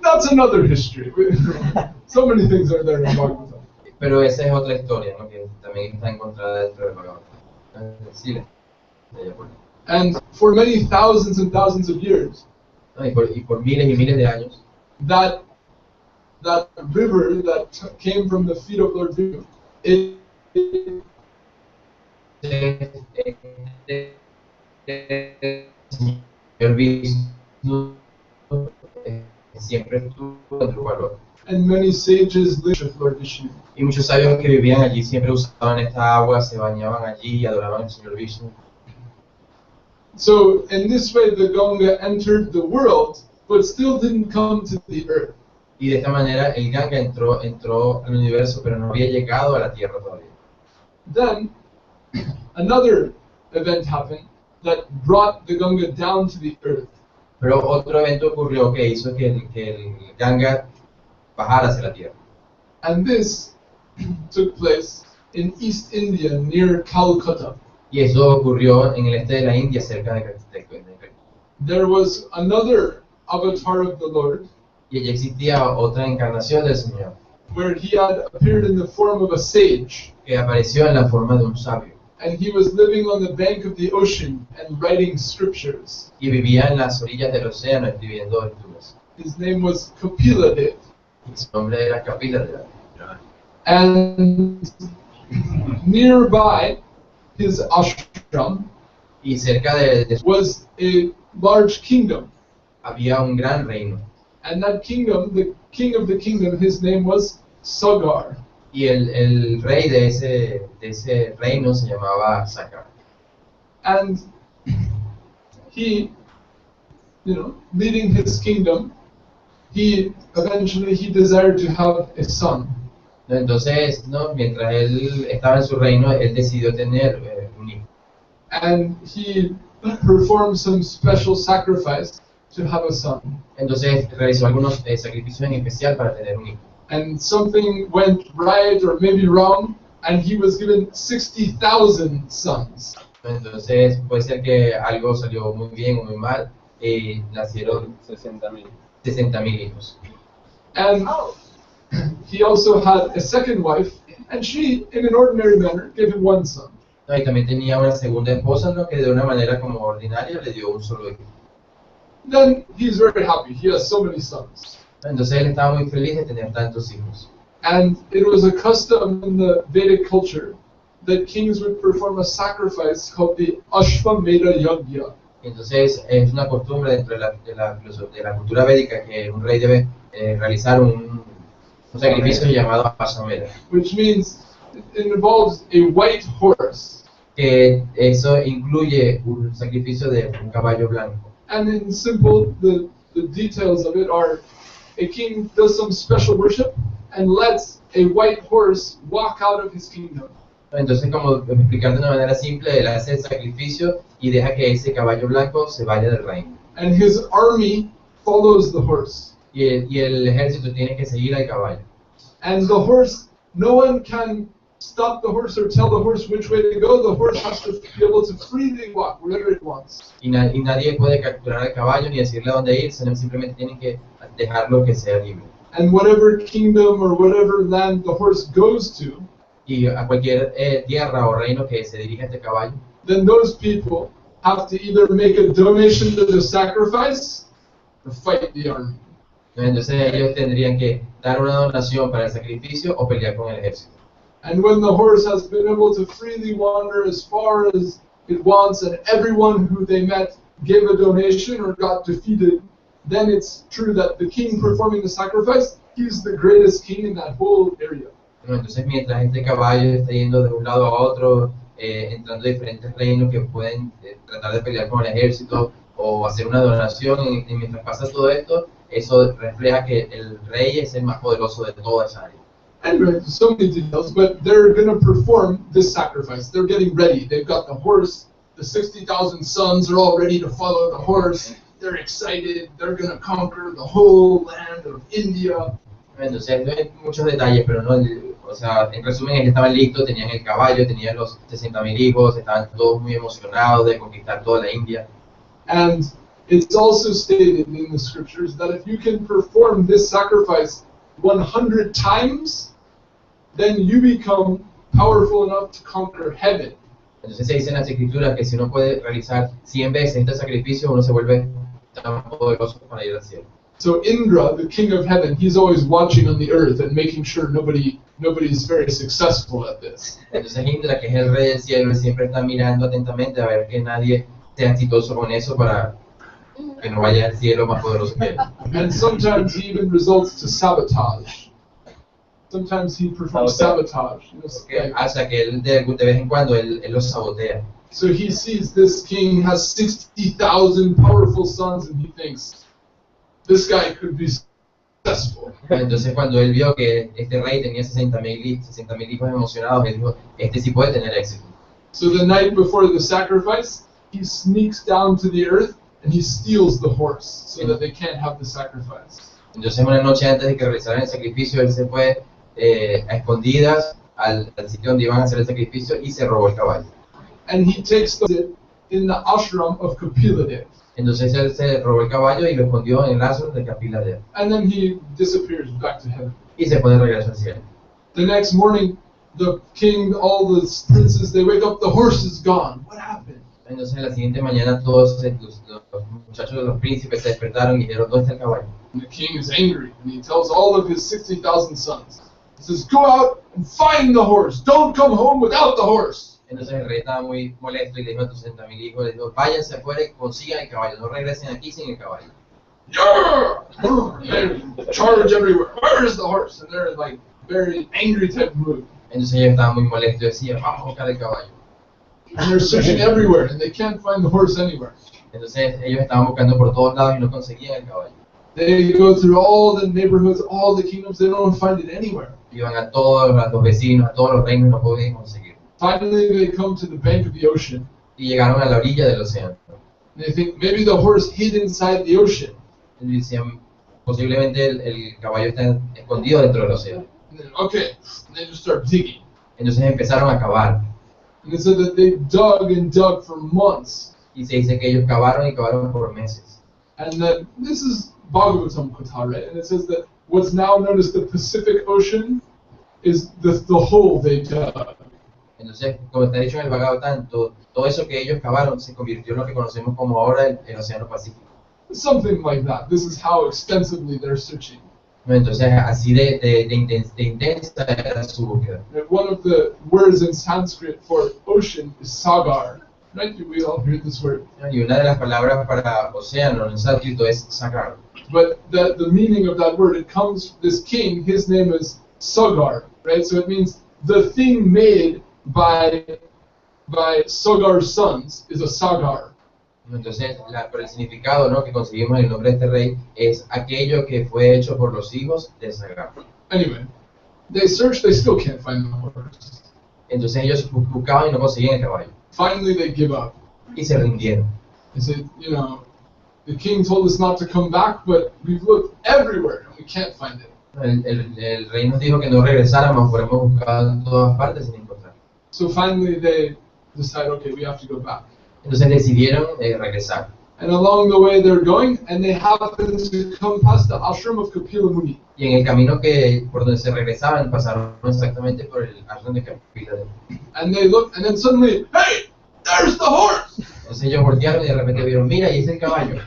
That's another history. So many things are there in Bhagavatam. Pero esa es otra historia, ¿no? Que también está encontrada dentro del Bhagavatam. Sí, And for many thousands and thousands of years, ¿no? Y por miles y miles de años, that river that came from the feet of Lord Vishnu, el Vishnu siempre estuvo en su valor. and many sages lived with Lord Vishnu. Y muchos sabios que vivían allí siempre usaban esta agua, se bañaban allí y adoraban al Señor Vishnu. So in this way, the Ganga entered the world, but still didn't come to the earth. Y de esta manera el Ganga entró al universo, pero no había llegado a la tierra todavía. Then another event happened that brought the Ganga down to the earth. Pero otro evento ocurrió que hizo que el Ganga bajara hacia la tierra. And this took place in East India near Calcutta. Y eso ocurrió en el este de la India, cerca de Calcutta. There was another avatar of the Lord Y allí existía otra encarnación del Señor, where he had appeared in the form of a sage, que apareció en la forma de un sabio. and he was living on the bank of the ocean and writing scriptures. Y vivía en las orillas del océano escribiendo lecturas. His name was Kapila Dev. Y su nombre era Kapila. And nearby his ashram Y cerca de was a large kingdom. había un gran reino. And that kingdom, the king of the kingdom, his name was Sagar. Y el rey de ese reino se llamaba Sakar. And he, leading his kingdom, he desired to have a son. Entonces, ¿no? Mientras él estaba en su reino, él decidió tener un hijo. And he performed some special sacrifice to have a son. Entonces realizó algunos sacrificios en especial para tener un hijo. And something went right or maybe wrong, and he was given 60,000 sons. Entonces puede ser que algo salió muy bien o muy mal. Nacieron 60,000 hijos. And he also had a second wife, and she, in an ordinary manner, gave him one son. No, y también tenía una segunda esposa, ¿no? Que de una manera como ordinaria le dio un solo hijo. Then he's very happy. He has so many sons. Entonces él estaba muy feliz de tener tantos hijos. And it was a custom in the Vedic culture that kings would perform a sacrifice called the Ashvamedha Yajna. Entonces es una costumbre dentro de la cultura védica que un rey debe realizar un sacrificio llamado Ashvamedha. Which means it involves a white horse. Que eso incluye un sacrificio de un caballo blanco. And in simple, the details of it are a king does some special worship and lets a white horse walk out of his kingdom. Entonces, como explicar de una manera simple, él hace el sacrificio y deja que ese caballo blanco se vaya del reino. And his army follows the horse. Y el ejército tiene que seguir al caballo. And the horse, no one can stop the horse or tell the horse which way to go. The horse has to be able to freely walk wherever it wants. Y nadie puede capturar al caballo ni decirle a dónde ir, sino simplemente tienen que dejarlo que sea libre. And whatever kingdom or whatever land the horse goes to, Y a cualquier tierra o reino que se dirija este caballo, then those people have to either make a donation to the sacrifice or fight the army. entonces ellos tendrían que dar una donación para el sacrificio o pelear con el ejército. And when the horse has been able to freely wander as far as it wants, and everyone who they met gave a donation or got defeated, then it's true that the king performing the sacrifice, he's the greatest king in that whole area. Entonces, mientras este caballo está yendo de un lado a otro, entrando a diferentes reinos que pueden tratar de pelear con el ejército o hacer una donación, y mientras pasa todo esto, eso refleja que el rey es el más poderoso de toda esa área. Anyway, so many details, but they're going to perform this sacrifice. They're getting ready. They've got the horse. The 60,000 sons are all ready to follow the horse. They're excited. They're going to conquer the whole land of India. Entonces, no hay muchos detalles, pero no, o sea, en resumen, ellos estaban listos, tenían el caballo, tenían los 60,000 hijos, estaban todos muy emocionados de conquistar toda la India. And it's also stated in the scriptures that if you can perform this sacrifice 100 times, then you become powerful enough to conquer heaven. Entonces se dice en las escrituras que si uno puede realizar 100 veces este sacrificio, uno se vuelve tan poderoso para ir al cielo. So Indra, the king of heaven, he's always watching on the earth and making sure nobody's very successful at this. Entonces Indra, que es el rey del cielo, él siempre está mirando atentamente a ver que nadie sea exitoso con eso para que no vaya al cielo más poderoso que él. And sometimes he even results to sabotage. Sometimes he performs sabotage. You know, like, Hasta que él de vez en cuando él los sabotea. so he sees this king has 60,000 powerful sons and he thinks, this guy could be successful. Entonces cuando él vio que este rey tenía 60,000 hijos emocionados, él dijo, este sí puede tener éxito. So the night before the sacrifice, he sneaks down to the earth and he steals the horse so that they can't have the sacrifice. Entonces una noche antes de que realizaran el sacrificio, él se fue a escondidas al sitio donde iban a hacer el sacrificio y se robó el caballo. And he takes it in the ashram of Kapila. Entonces él se robó el caballo y lo escondió en el ashram de Kapila. And then he disappears back to heaven. Y se pone de regreso al cielo. The next morning, the king, all the princes, they wake up, the horse is gone. What happened? Entonces la siguiente mañana todos los muchachos de los príncipes se despertaron y dijeron, ¿dónde está el caballo? And the king is angry, and he tells all of his 60,000 sons, he says, go out and find the horse. Don't come home without the horse. Entonces el rey estaba muy molesto y le dijo a sus 60,000 hijos, le dijo, váyanse afuera y consigan el caballo, no regresen aquí sin el caballo. Yeah! They charge everywhere. Where is the horse? And they're in like very angry type mood. Entonces ellos estaban muy molestos y decían, vamos a buscar el caballo. And they're searching everywhere, and they can't find the horse anywhere. Entonces ellos estaban buscando por todos lados y no conseguían el caballo. They go through all the neighborhoods, all the kingdoms, they don't find it anywhere. Iban a todos los vecinos, a todos los reinos, no podían conseguir. Finally, they come to the bank of the ocean, Y llegaron a la orilla del océano. and they think maybe the horse hid inside the ocean. Y decían, posiblemente el caballo está escondido dentro del océano. And then, okay, and they just start digging. Entonces empezaron a cavar. And it said that they dug and dug for months. Y se dice que ellos cavaron y cavaron por meses. And then, this is Bhagavatam Katha, right? And it says that what's now known as the Pacific Ocean is the hole they dug. Entonces, como está dicho en el Bhagavatam, todo eso que ellos cavaron se convirtió en lo que conocemos como ahora el Océano Pacífico. Something like that. This is how extensively they're searching. ¿No? Entonces, así de intensa era su búsqueda. And one of the words in Sanskrit for ocean is sagar. Right? We all hear this word. ¿No? Y una de las palabras para océano en sánscrito es sagar. But the meaning of that word, it comes, this king, his name is Sagar, right? So it means the thing made by Sagar's sons is a Sagar. Entonces, por el significado, ¿no?, que conseguimos en el nombre de este rey es aquello que fue hecho por los hijos de Sagar. Anyway, they search, they still can't find the horse. Entonces ellos buscaban y no conseguían el caballo. Finally, they give up. Y se rindieron. They said, you know, the king told us not to come back, but we've looked everywhere and we can't find it. El rey nos dijo que no regresáramos, pero hemos buscado en todas partes sin encontrar. So finally, they decide, okay, we have to go back. Entonces decidieron regresar. And along the way they're going, and they happen to come past the ashram of Kapila Muni. Y en el camino por donde se regresaban, pasaron exactamente por el ashram de Kapila. And they look, and then suddenly, hey, there's the horse! Entonces ellos voltearon y de repente vieron, mira, ahí está el caballo.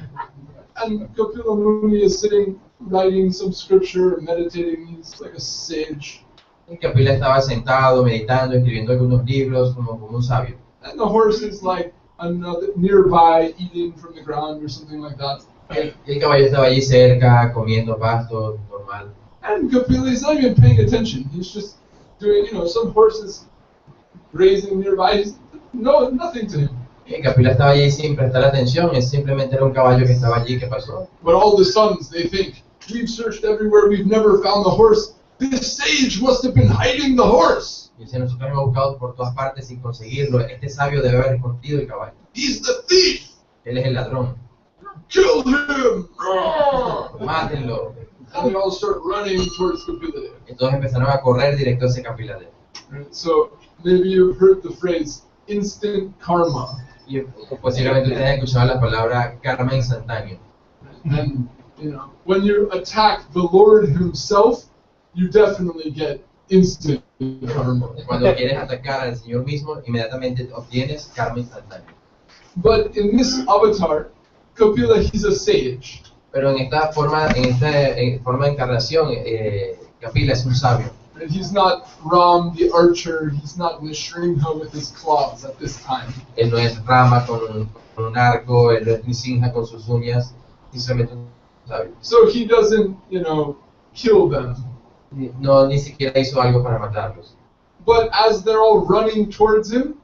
And Kapila Muni is sitting, writing some scripture, meditating. He's like a sage. Y Kapila estaba sentado, meditando, escribiendo algunos libros, como un sabio. And the horse is like another nearby, eating from the ground or something like that. El caballo estaba allí cerca, comiendo pasto, normal. And Kapila is not even paying attention. He's just doing, you know, some horses grazing nearby. He's, nothing to him. Y Kapila estaba allí sin prestar atención, es simplemente era un caballo que estaba allí que pasó. But all the sons, they think, we've searched everywhere, we've never found the horse. This sage must have been hiding the horse. Y dice, nosotros hemos buscado por todas partes sin conseguirlo. Este sabio debe haber escondido el caballo. He's the thief! Él es el ladrón. Kill him! Mátenlo. And they all start running towards Kapila. Entonces empezaron a correr directo hacia Kapila. So maybe you've heard the phrase instant karma. Y posiblemente ustedes han escuchado la palabra karma instantáneo. And you know, when you attack the Lord Himself, you definitely get instant karma. Cuando quieres atacar al Señor mismo, inmediatamente obtienes karma instantáneo. But in this avatar, Kapila, he's a sage. Pero en esta forma de encarnación, Kapila es un sabio. And he's not Ram the archer, he's not Nishringa with his claws at this time. Él no es Rama con un arco, él no es Nisinja con sus uñas, simplemente un sabio. So he doesn't, kill them. No, ni siquiera hizo algo para matarlos. But as they're all running towards him,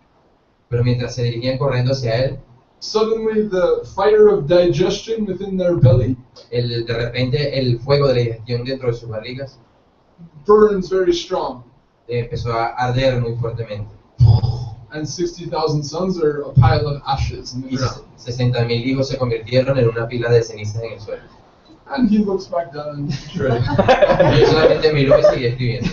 Pero mientras se dirigían corriendo hacia él, suddenly the fire of digestion within their belly de repente el fuego de la digestión dentro de sus barrigas burns very strong. empezó a arder muy fuertemente. And 60,000 sons are a pile of ashes in the Y ground. 60.000 hijos se convirtieron en una pila de cenizas en el suelo. And he looks back down and shredding. Y él solamente miró y siguió escribiendo.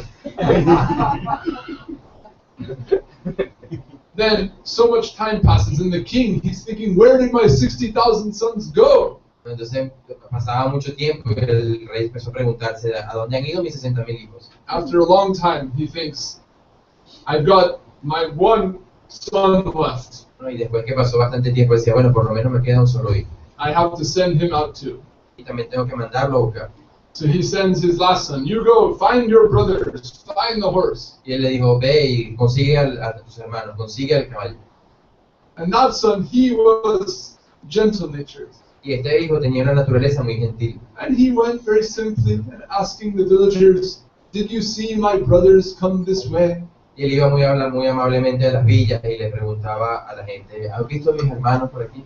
Then so much time passes, and the king, he's thinking, where did my 60,000 sons go? Entonces pasaba mucho tiempo y el rey empezó a preguntarse ¿a dónde han ido mis 60.000 hijos? After a long time, he thinks, I've got my one son left. ¿No? Y después que pasó bastante tiempo decía, bueno, por lo menos me queda un solo hijo. I have to send him out too. Y también tengo que mandarlo a buscar. So he sends his last son, you go, find your brothers, find the horse. Y él le dijo, ve y consigue a tus hermanos, consigue al caballo. And that son, he was gentle-natured. Y este hijo tenía una naturaleza muy gentil. And he went very simply and asking the villagers, did you see my brothers come this way? Y él iba muy amablemente a las villas y le preguntaba a la gente, ¿has visto a mis hermanos por aquí?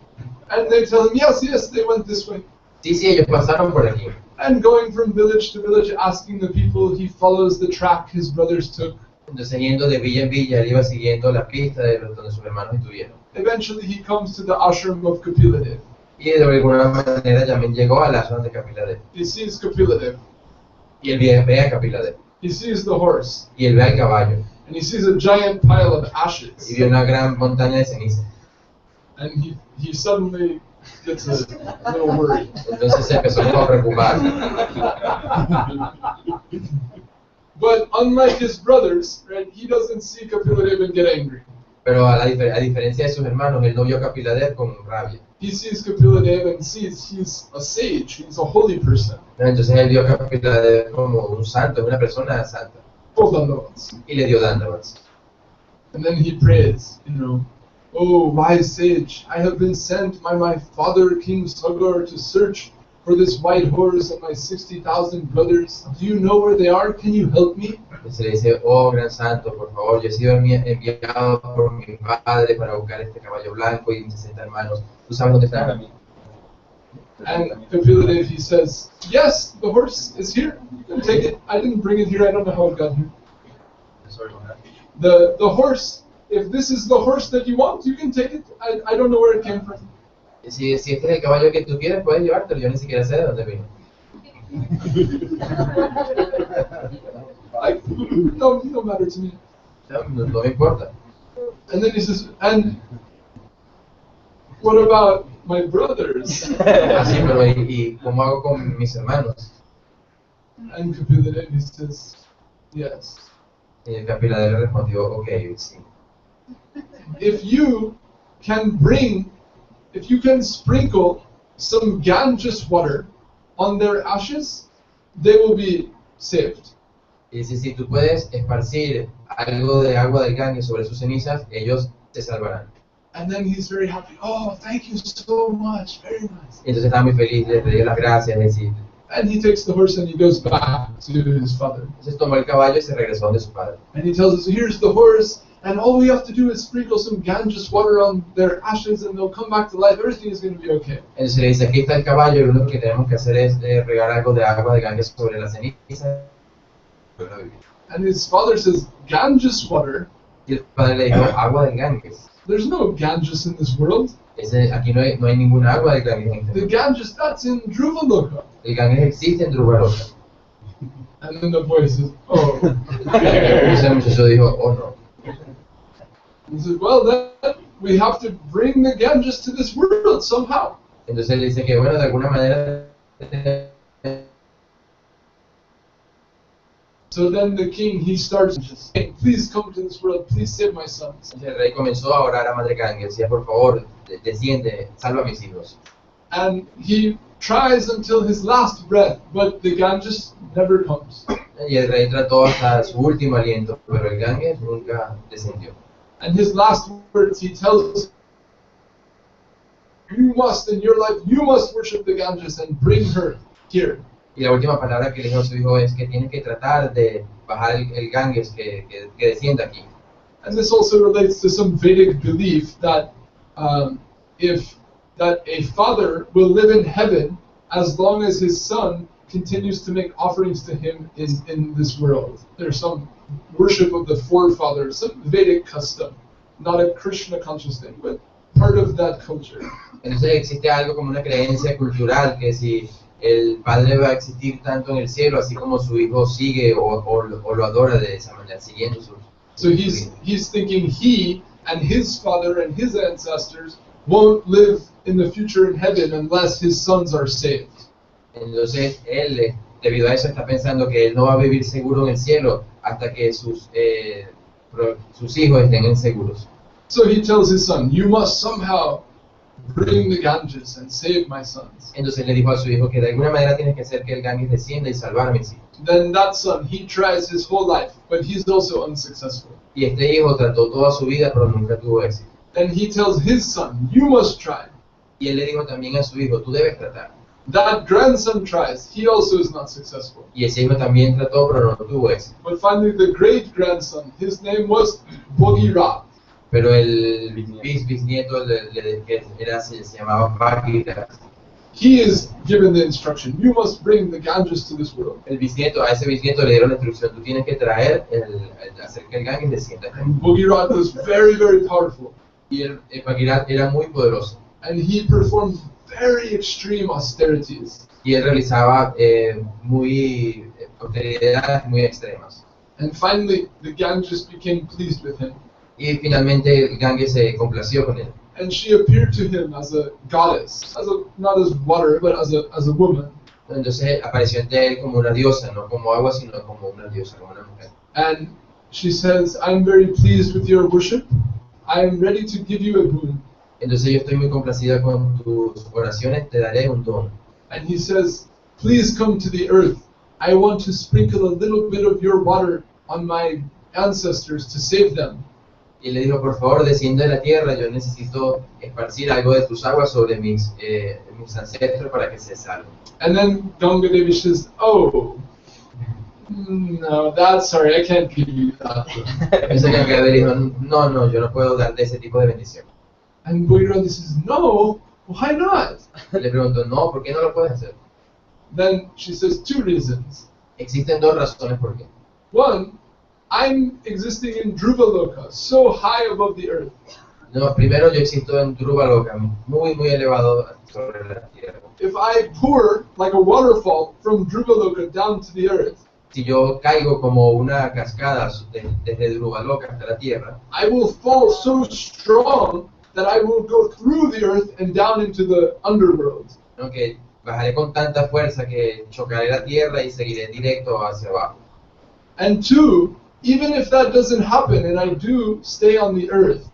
And they tell him, yes, yes, they went this way. Sí, ellos pasaron por aquí. And going from village to village, asking the people, he follows the track his brothers took. Entonces yendo de villa en villa, él iba siguiendo la pista de donde sus hermanos estuvieron. Eventually he comes to the ashram of Kapiladev. Y de alguna manera también llegó a la zona de Kapiladev. He sees Kapiladev. Y él ve a Kapiladev. He sees the horse. Y él ve al caballo. And he sees a giant pile of ashes. Y vio una gran montaña de ceniza. And he suddenly gets a little worried. Entonces se empezó a preocupar. But unlike his brothers, right, he doesn't see Kapiladev and get angry. Pero a diferencia de sus hermanos, él no vio a Kapiladev con rabia. He sees Kapiladev and sees he's a sage, he's a holy person. Entonces él vio a Kapiladev como un santo, una persona santa. Y le dio dandavats. And then he prays, oh, wise sage, I have been sent by my father, King Sagar, to search for this white horse and my 60,000 brothers. Do you know where they are? Can you help me? Entonces le dice, oh gran santo, por favor, yo he sido enviado por mi padre para buscar este caballo blanco y mis 60 hermanos. ¿Tú sabes dónde están? And Kapiladev, he says, yes, the horse is here. You can take it. I didn't bring it here. I don't know how it got here. The horse, if this is the horse that you want, you can take it. I don't know where it came from. Si este es el caballo que tú quieres, puedes llevártelo. Yo ni siquiera sé de dónde vino. No matter to me. No me importa. And then he says, and what about my brothers? Así, pero ¿y cómo hago con mis hermanos? And Kapiladev, he says, yes. Y el Kapiladev le respondió, ok, sí. If you can sprinkle some Ganges water on their ashes, they will be saved. Y si tú puedes esparcir algo de agua del Ganges sobre sus cenizas, ellos se salvarán. And then he's very happy. Oh, thank you so much. Very nice. Y entonces estaba muy feliz, le dio las gracias, decir. And he takes the horse and he goes back to his father. Entonces tomó el caballo y se regresó donde su padre. And he tells us, here's the horse, and all we have to do is sprinkle some Ganges water on their ashes and they'll come back to life. Everything is going to be okay. Entonces le dice, aquí está el caballo y lo único que tenemos que hacer es regar algo de agua de Ganges sobre la ceniza. And his father says, Ganges water? Y el padre le dijo, agua del Ganges. There's no Ganges in this world. Aquí no hay ninguna agua del Ganges en The este mundo. Ganges, that's in Dhruvaloka. El Ganges existe en Dhruva. And then the boy says, oh. Entonces el muchacho dijo, oh no. He says, well, then we have to bring the Ganges to this world somehow. Entonces él dice que bueno, de alguna manera So then the king, he starts just saying, please come to this world, please save my sons. Entonces el rey comenzó a orar a Madre Ganges, decía, por favor, desciende, salva a mis hijos. And he tries until his last breath, but the Ganges never comes. Y el rey trató hasta su último aliento, pero el Ganges nunca descendió. And his last words, he tells, you must, in your life, you must worship the Ganges and bring her here. Y la última palabra que le dijo a su hijo es que tiene que tratar de bajar el Ganges, que descienda aquí. And this also relates to some Vedic belief that that a father will live in heaven as long as his son continues to make offerings to him in this world. There's some worship of the forefathers, some Vedic custom, not a Krishna conscious thing, but part of that culture. Entonces existe algo como una creencia cultural que si el padre va a existir tanto en el cielo, así como su hijo sigue o lo adora de esa manera, siguiendo su... So he's thinking he and his father and his ancestors won't live in the future in heaven unless his sons are saved. Entonces él, debido a eso, está pensando que él no va a vivir seguro en el cielo hasta que sus hijos estén seguros. So he tells his son, you must somehow bring the Ganges and save my sons. Entonces le dijo a su hijo que de alguna manera tienes que hacer que el Ganges descienda y salvar a mis hijos. Then that son, he tries his whole life, but he's also unsuccessful. Y este hijo trató toda su vida, pero nunca tuvo éxito. Then he tells his son, you must try. Y él le dijo también a su hijo, tú debes tratar. That grandson tries, he also is not successful. Y ese hijo también trató, pero no tuvo éxito. But finally the great grandson, his name was Bhagirath. Pero el bisnieto que se llamaba Bhakti, He is given the instruction, you must bring the Ganges to this world. a ese bisnieto le dieron la instrucción, tú tienes que traer, hacer que el Ganges descienda. And Bhagirath was very, very powerful. Y el Bhagirath era muy poderoso. And he performed very extreme austerities. Y él realizaba austeridades muy extremas. And finally, the Ganges became pleased with him. Y finalmente el Ganges se complació con él. And she appeared to him as a goddess, not as water, but as a woman. Entonces apareció ante él como una diosa, no como agua, sino como una diosa, como una mujer. And she says, I'm very pleased with your worship. I am ready to give you a boon. Entonces yo estoy muy complacida con tus oraciones, te daré un don. And he says, please come to the earth. I want to sprinkle a little bit of your water on my ancestors to save them. Y le dijo, por favor, desciende de la tierra, yo necesito esparcir algo de tus aguas sobre mis ancestros para que se salven. And then Ganga Devi says, oh, no, that's sorry, I can't give you that. Entonces Ganga Devi dijo, no, yo no puedo darte ese tipo de bendición. And Bhagirath says, no, why not? Le preguntó, no, ¿por qué no lo puedes hacer? Then she says, two reasons. Existen dos razones por qué. One, I'm existing in Dhruvaloka, so high above the earth. No, primero yo existo en Dhruvaloka, muy elevado sobre la tierra. If I pour like a waterfall from Dhruvaloka down to the earth, Si yo caigo como una cascada desde Dhruvaloka hasta la tierra, I will fall so strong that I will go through the earth and down into the underworld. ¿no? Que bajaré con tanta fuerza que chocaré la tierra y seguiré directo hacia abajo. And two, even if that doesn't happen and I do stay on the earth,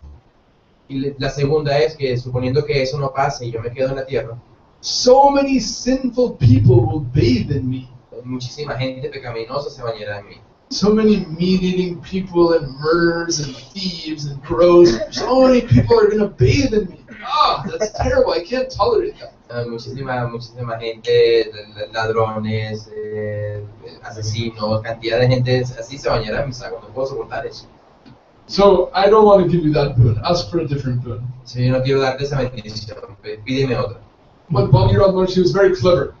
Y la segunda es que suponiendo que eso no pase y yo me quedo en la tierra, so many sinful people will bathe in me. muchísima gente pecaminosa se bañará en mí. So many meat-eating people and murderers and thieves and crows. So many people are going to bathe in me. Ah, that's terrible. I can't tolerate that. Muchísima gente, ladrones, asesinos, cantidad de gente así se bañará en mis aguas. No puedo soportar eso. So I don't want to give you that boon. Ask for a different boon. Si yo no quiero darte esa bendición, pídeme otra. But Bhagirath Maharaj, he was very clever.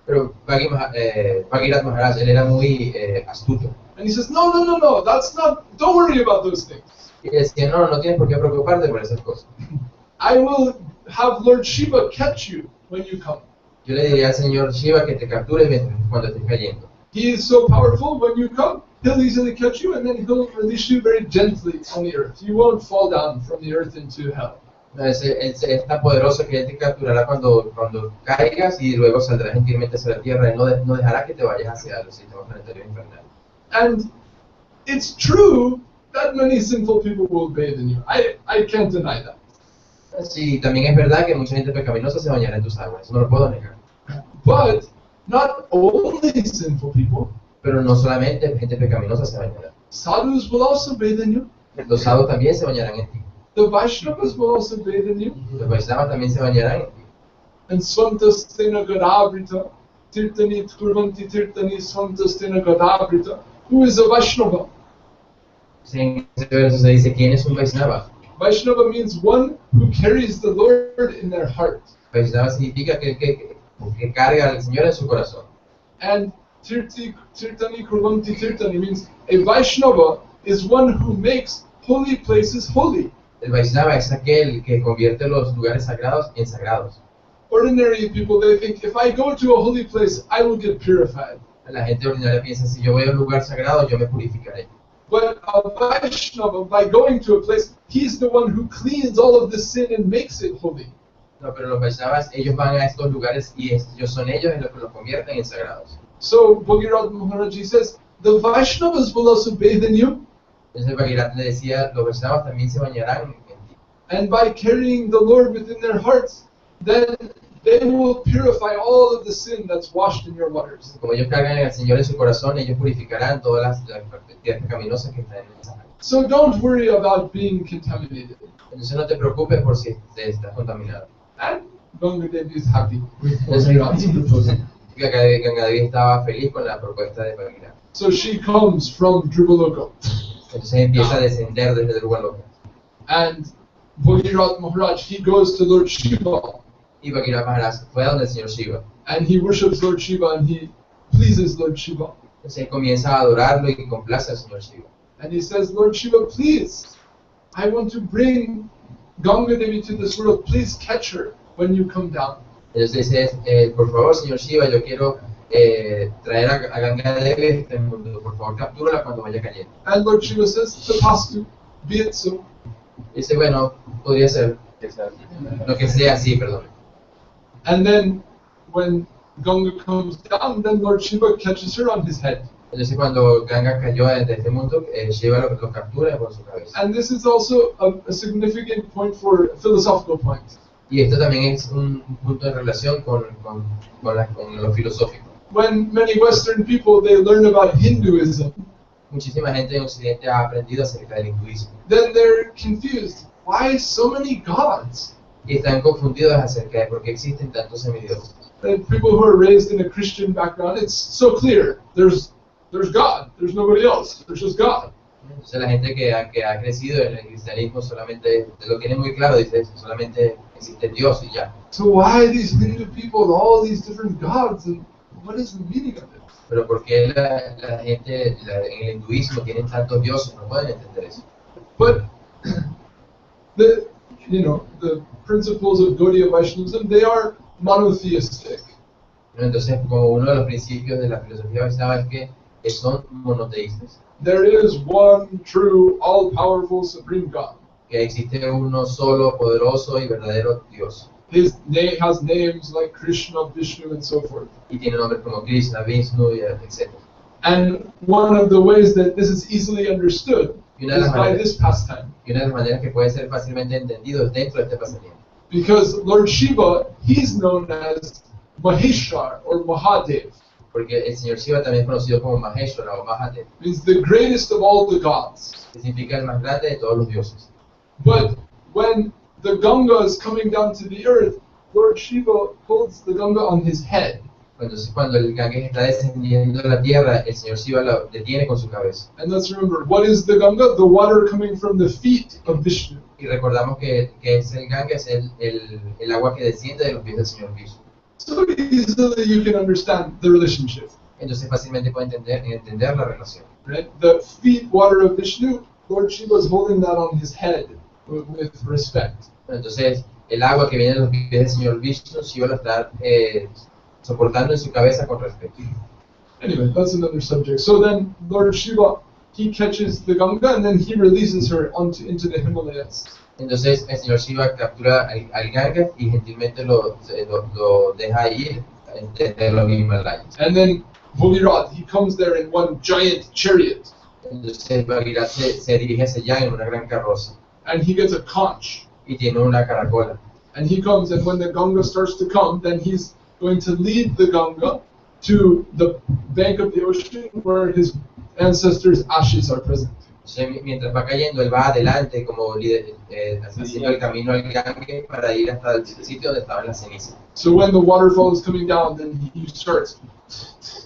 Pero Bhagirath Mahārāj, él era muy astuto. And he says, no, that's not, don't worry about those things. Y decía, no tienes por qué preocuparte por esas cosas. I will have Lord Shiva catch you when you come. Yo le diría al señor Shiva que te capture cuando estés cayendo. He is so powerful, when you come, he'll easily catch you and then he'll release you very gently on the earth. You won't fall down from the earth into hell. No, es tan poderoso que él te capturará cuando caigas y luego saldrás gentilmente hacia la tierra. Él no dejará que te vayas hacia los sistemas planetarios infernales. And it's true that many sinful people will bathe in you. I can't deny that. Sí, también es verdad que mucha gente pecaminosa se bañará en tus aguas, eso no lo puedo negar. But not only sinful people. Pero no solamente gente pecaminosa se bañará. Sadhus will also bathe in you. Los sadhus también se bañarán en ti. The Vaishnavas will also bathe in you. Los Vaishnavas también se bañarán en ti. And Swantastena Gadabrita, Tirtani Kurvanti Tirtani Swantastena Gadabrita. Who is a Vaishnava? Sí, en ese verso se dice, ¿quién es un Vaishnava? Vaishnava means one who carries the Lord in their heart. Vaishnava significa que carga al Señor en su corazón. And Tirtani Kurvanti Tirtani means a Vaishnava is one who makes holy places holy. El Vaishnava es aquel que convierte los lugares sagrados en sagrados. Ordinary people, they think, if I go to a holy place, I will get purified. La gente ordinaria piensa, si yo voy a un lugar sagrado, yo me purificaré. But a Vaishnava, by going to a place, he's the one who cleans all of the sin and makes it holy. No, pero los Vaishnavas, ellos van a estos lugares y ellos son ellos los que los convierten en sagrados. So Bhagirath Mahārāj says, the Vaishnavas will also bathe in you. Entonces Bhagirath le decía, los Vaishnavas también se bañarán en ti. And by carrying the Lord within their hearts, then they will purify all of the sin that's washed in your waters. Como ellos cargan al Señor en su corazón, ellos purificarán todas las prácticas pecaminosas que están en esa área. So don't worry about being contaminated. Entonces no te preocupes por si estás contaminado. And Ganga Devi is happy with Entonces, Bhagirath's proposal. Gangadevi estaba feliz con la propuesta de Bhagirath. So she comes from Dhruvaloka. Entonces empieza a descender desde Dhruvaloka. And Bhagirath Mahārāj, he goes to Lord Shiva. Y Bhagirath Mahārāj fue a donde el Señor Shiva. And he worships Lord Shiva and he pleases Lord Shiva. Entonces él comienza a adorarlo y complace al Señor Shiva. And he says, Lord Shiva, please, I want to bring Ganga Devi to this world. Please catch her when you come down. Entonces dice, por favor, Señor Shiva, yo quiero traer a Ganga Devi a este mundo. Por favor, captúrala cuando vaya cayendo. And Lord Shiva says, Tapastu, be it so. Dice, bueno, podría ser. Lo que sea, sí, perdón. And then when Ganga comes down, then Lord Shiva catches her on his head. Entonces cuando Ganga cayó de este mundo, Shiva lo captura por su cabeza. And this is also a significant point for a philosophical point. Y esto también es un punto de relación con lo filosófico. When many Western people, they learn about Hinduism, Muchísima gente en Occidente ha aprendido acerca del hinduismo. then they're confused. Why so many gods? Y están confundidos acerca de por qué existen tantos semidioses. And people who are raised in a Christian background, it's so clear. There's God. There's nobody else. There's just God. Entonces la gente que ha crecido en el cristianismo solamente lo tiene muy claro, dice, solamente existe Dios y ya. So why these Hindu people, all these different gods, and what is the meaning of it? Pero ¿por qué la gente en el hinduismo tienen tantos dioses? No pueden entender eso. But the principles of Gaudiya Vaishnavism, they are monotheistic. Entonces, como uno de los principios de la filosofía vaishnava es que son monoteístas. There is one true, all-powerful, supreme God. Que existe uno solo, poderoso y verdadero Dios. His name has names like Krishna, Vishnu, and so forth. Y tiene nombres como Krishna, Vishnu, etc. And one of the ways that this is easily understood Y una de is las by maneras- this pastime. Y una de las maneras que puede ser fácilmente entendido es dentro de este pasatiempo. Because Lord Shiva, he's known as Maheshwar or Mahadev. Porque el señor Shiva también es conocido como Maheshwara o Mahadev, Means the greatest of all the gods. que significa el más grande de todos los dioses. But when the Ganga is coming down to the earth, Lord Shiva holds the Ganga on his head. Entonces, cuando el Ganges está descendiendo de la tierra, el señor Shiva lo detiene con su cabeza. And let's remember, what is the Ganga? The water coming from the feet of Vishnu. Y recordamos que es el Ganges, el agua que desciende de los pies del señor Vishnu. So easily you can understand the relationship. Entonces fácilmente puede entender la relación. Right? The feet water of Vishnu, Lord Shiva is holding that on his head with respect. Entonces, el agua que viene de los pies del señor Vishnu, Shiva lo está soportando en su cabeza con respeto. Anyway, that's another subject. So then Lord Shiva, he catches the Ganga and then he releases her into the Himalayas. Entonces el señor Shiva captura al Ganges y gentilmente lo deja ir entre los Himalayas. And then Bhagirath, he comes there in one giant chariot, Entonces Bhagirath se dirige hacia allá en una gran carroza and he gets a conch. y tiene una caracola. And he comes, and when the Ganga starts to come, then he's going to lead the Ganga to the bank of the ocean where his ancestors' ashes are present. Entonces, mientras va cayendo, él va adelante como haciendo el camino al Ganges para ir hasta el sitio donde estaban las cenizas. So when the waterfall is coming down, then he starts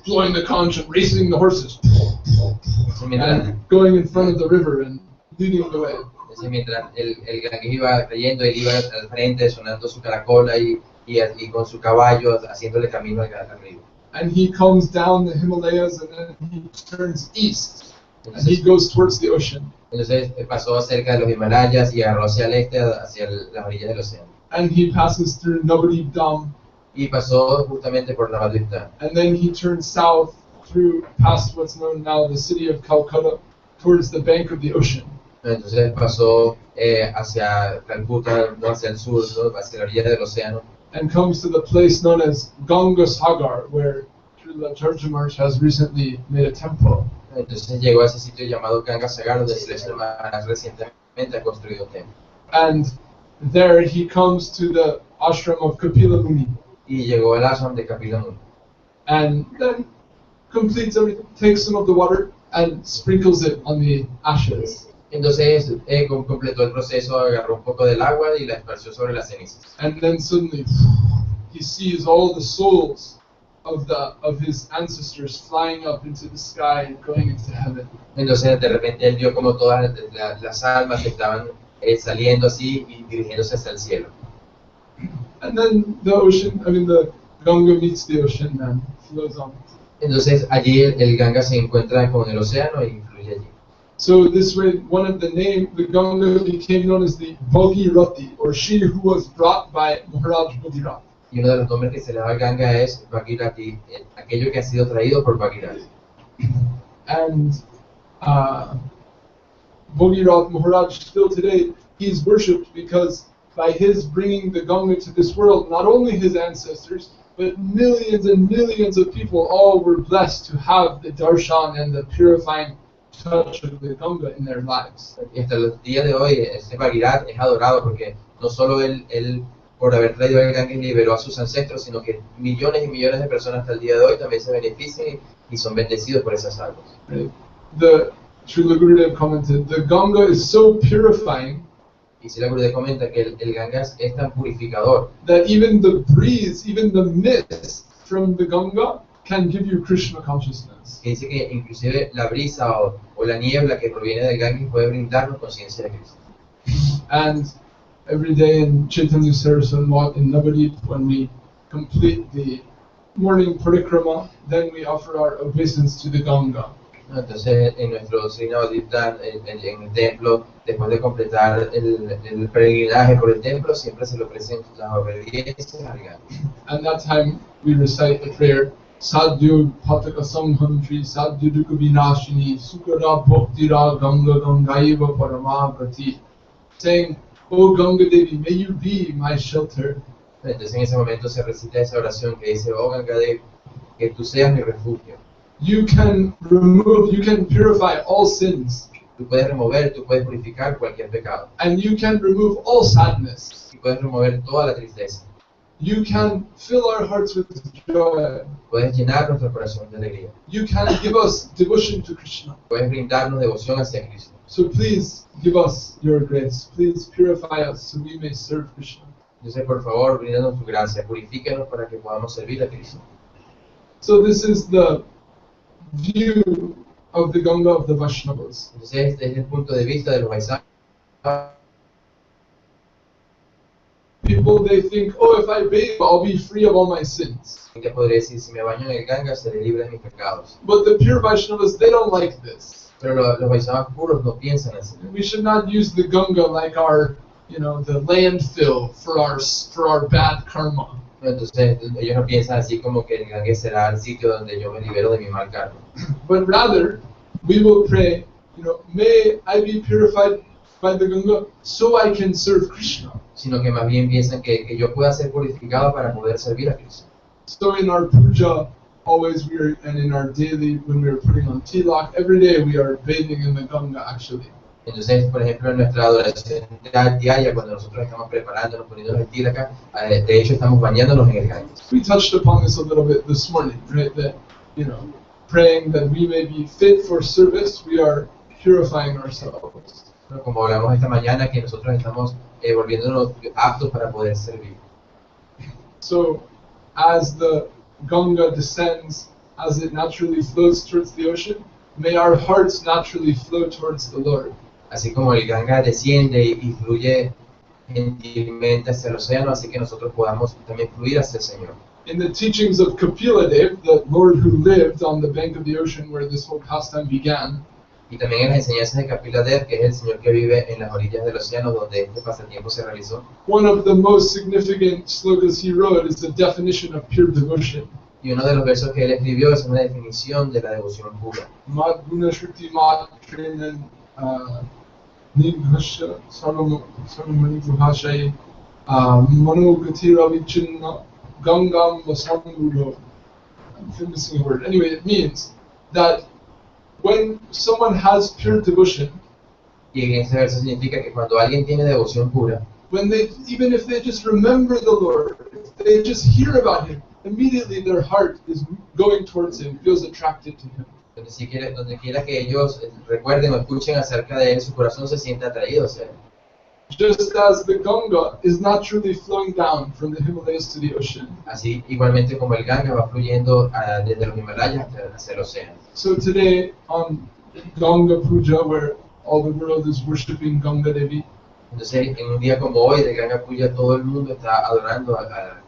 blowing the conch and racing the horses Entonces, mientras, and going in front of the river and leading the way. entonces, mientras el Ganges iba cayendo, él iba al frente sonando su caracola y con su caballo haciéndole camino al río. And he comes down the Himalayas and then he turns east and he goes towards the ocean. Entonces pasó cerca de los Himalayas y agarró hacia el este, hacia las orillas del océano. And he passes through Navadvip Dam, Y pasó justamente por Navadvip Dam. and then he turns south through past what's known now the city of Calcutta towards the bank of the ocean. Entonces pasó hacia Calcuta, no hacia el sur, ¿no? Hacia la orilla del océano. And comes to the place known as Ganga Sagar, where Srila Charjamarsh has recently made a temple. Entonces llegó a ese sitio llamado Gangasagar, donde Sridhar más recientemente ha construido un templo. And there he comes to the ashram of Kapila Muni, Y llegó al ashram de Kapila Muni. and then completes everything, takes some of the water and sprinkles it on the ashes. Entonces completó el proceso, agarró un poco del agua y la esparció sobre las cenizas. And then suddenly he sees all the souls of his ancestors flying up into the sky and going into heaven. Entonces de repente él vio como todas las almas estaban saliendo así y dirigiéndose hacia el cielo. And then the ocean, the Ganga meets the ocean and flows on. Entonces allí el Ganga se encuentra con el océano y fluye allí. So this way, the Ganga became known as the Bhagirathi, or she who was brought by Mahārāj Bhagirath. Y uno de los nombres que se le da al Ganga es Bhagirathi, aquello que ha sido traído por Bhagirathi. And Bhagirath Mahārāj, still today, he's worshipped because by his bringing the Ganga to this world, not only his ancestors, but millions and millions of people all were blessed to have the darshan and the purifying touch of the Ganga in their lives. Y hasta los días de hoy, este Bhagirath es adorado porque no solo él por haber traído el Ganges liberó a sus ancestros, sino que millones y millones de personas hasta el día de hoy también se benefician y son bendecidos por esas aguas. Right? The Srila Gurudev commented, the Ganga is so purifying Y si la Gurudev comenta que el Ganges es tan purificador that even the breeze, even the mist from the Ganga can give you Krishna consciousness. que dice que inclusive la brisa o la niebla que proviene del Ganges puede brindarnos conciencia de Cristo. And every day in Chaitanya Saraswati in Navadvip, when we complete the morning Programa, then we offer our obeisance to the Ganga. Entonces, en nuestro Sridhar, en el templo, después de completar el peregrinaje por el templo, siempre se le ofrecen las obediencias al Ganges. And that time we recite the prayer, Sadhya Pataka Samhantri, Sadhya Dukkha Vinashini, Sukara Bhaktira Ganga Gangaiva Paramagati, saying, O Ganga Devi, may you be my shelter. Entonces en ese momento se recita esa oración que dice, oh Ganga Devi, que tú seas mi refugio. You can purify all sins, Tú puedes remover, tú puedes purificar cualquier pecado. and you can remove all sadness. Y puedes remover toda la tristeza. You can fill our hearts with joy. Puedes llenar nuestro corazón de alegría. You can give us devotion to Krishna. Puedes brindarnos devoción hacia Cristo. So please give us your grace. Please purify us so we may serve Krishna. Entonces, por favor, brindanos tu gracia, purifícanos para que podamos servir a Cristo. So this is the view of the Ganga of the Vaishnavas. Entonces, este es el punto de vista de los Vaishnavas. People, they think, oh, if I bathe, I'll be free of all my sins. Te podría decir, si me baño en el Ganga, seré libre de mis pecados. But the pure Vaishnavas, they don't like this. Pero los Vaishnavas puros no piensan así. We should not use the Ganga like our, the landfill for our bad karma. Entonces, ellos no piensan así como que el Ganges será el sitio donde yo me libero de mi mal karma. But rather, we will pray, may I be purified by the Ganga so I can serve Krishna. Sino que más bien piensan que yo pueda ser purificado para poder servir a Cristo. So in our puja, always we are, and in our daily, when we are putting on tilak, every day we are bathing in the Ganga actually. Entonces, por ejemplo, en nuestra adoración diaria, cuando nosotros estamos preparándonos, poniéndonos el tilaka, de hecho estamos bañándonos en el Ganges. We touched upon this a little bit this morning, right? That, praying that we may be fit for service, we are purifying ourselves. Como hablamos esta mañana, que nosotros estamos volviéndonos aptos para poder servir. So, as the Ganga descends, as it naturally flows towards the ocean, may our hearts naturally flow towards the Lord. Así como el Ganga desciende y fluye gentilmente hacia el océano, así que nosotros podamos también fluir hacia el Señor. In the teachings of Kapila Dev, the Lord who lived on the bank of the ocean where this whole pastime began, Y también en las enseñanzas de Kapila Dev, que es el Señor que vive en las orillas del océano donde este pasatiempo se realizó. one of the most significant slokas he wrote is the definition of pure devotion. Y uno de los versos que él escribió es una definición de la devoción pura. Mat guna shruti mat trenan nighasya sarvamani guhashai mano gatira vichinna gangam vasamuro. I'm missing a word. Anyway, it means that when someone has pure devotion, Y en ese verso significa que cuando alguien tiene devoción pura, when they, even if they just remember the Lord, if they just hear about Him, immediately their heart is going towards Him, feels attracted to Him. donde quiera que ellos recuerden o escuchen acerca de él, su corazón se siente atraído hacia él. Just as the Ganga is naturally flowing down from the Himalayas to the ocean. Así, igualmente como el Ganga va fluyendo desde los Himalayas hacia el océano. So today on Ganga Puja, where all the world is worshipping Ganga Devi, Entonces, en un día como hoy, de Ganga Puja, todo el mundo está adorando al Ganga.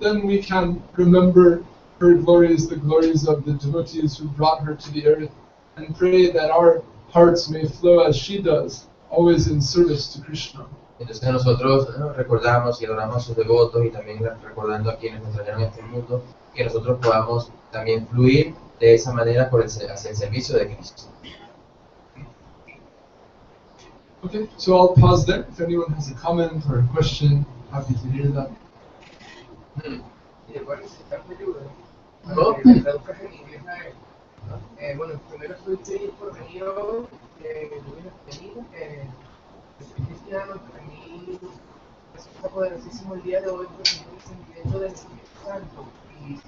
then we can remember her glories, the glories of the devotees who brought her to the earth, and pray that our hearts may flow as she does, always in service to Krishna. Entonces nosotros recordamos y adoramos a sus devotos y también recordando a quienes nos trajeron a este mundo, que nosotros podamos también fluir de esa manera hacia el servicio de Cristo. Okay, so I'll pause there. If anyone has a comment or a question, happy to hear that. ¿No? Traducas en inglés a él. Bueno, primero soy por venido, soy cristiano, para mí resulta poderosísimo el día de hoy porque es el sentimiento del Espíritu Santo y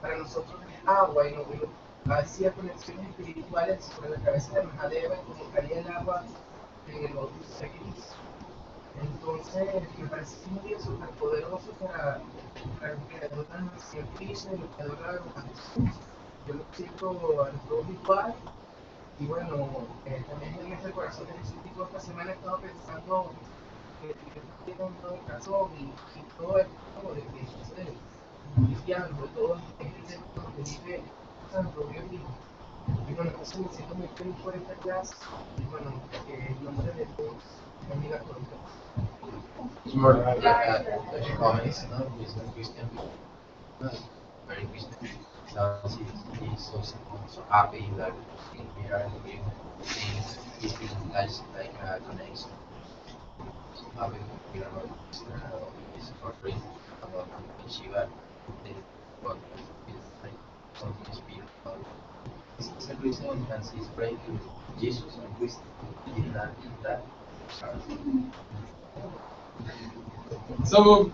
para nosotros es agua y hacía conexiones espirituales sobre la cabeza de Mahārāj como caía el agua en el bautismo de Cristo. Entonces me parece un día súper poderoso para los que adoran a Krishna y los que adoran a Jesús. Yo lo siento a los dos igual. Y bueno, también en este corazón de Jesús, esta semana he estado pensando que tengo todo el corazón y todo esto de que eso de cristiano, todo es que dice Santo Dios vivo. Y bueno, entonces me siento muy feliz por esta clase. Y bueno, el nombre de Dios bendiga a todos. It's more comments, no? He's not Christian, very Christian. So he's so happy that we are doing things. He feels like a connection. So happy to hear about his offering about Shiva. But it's like something spiritual. He's a Christian and he's praying to Jesus and Christ in that. Some of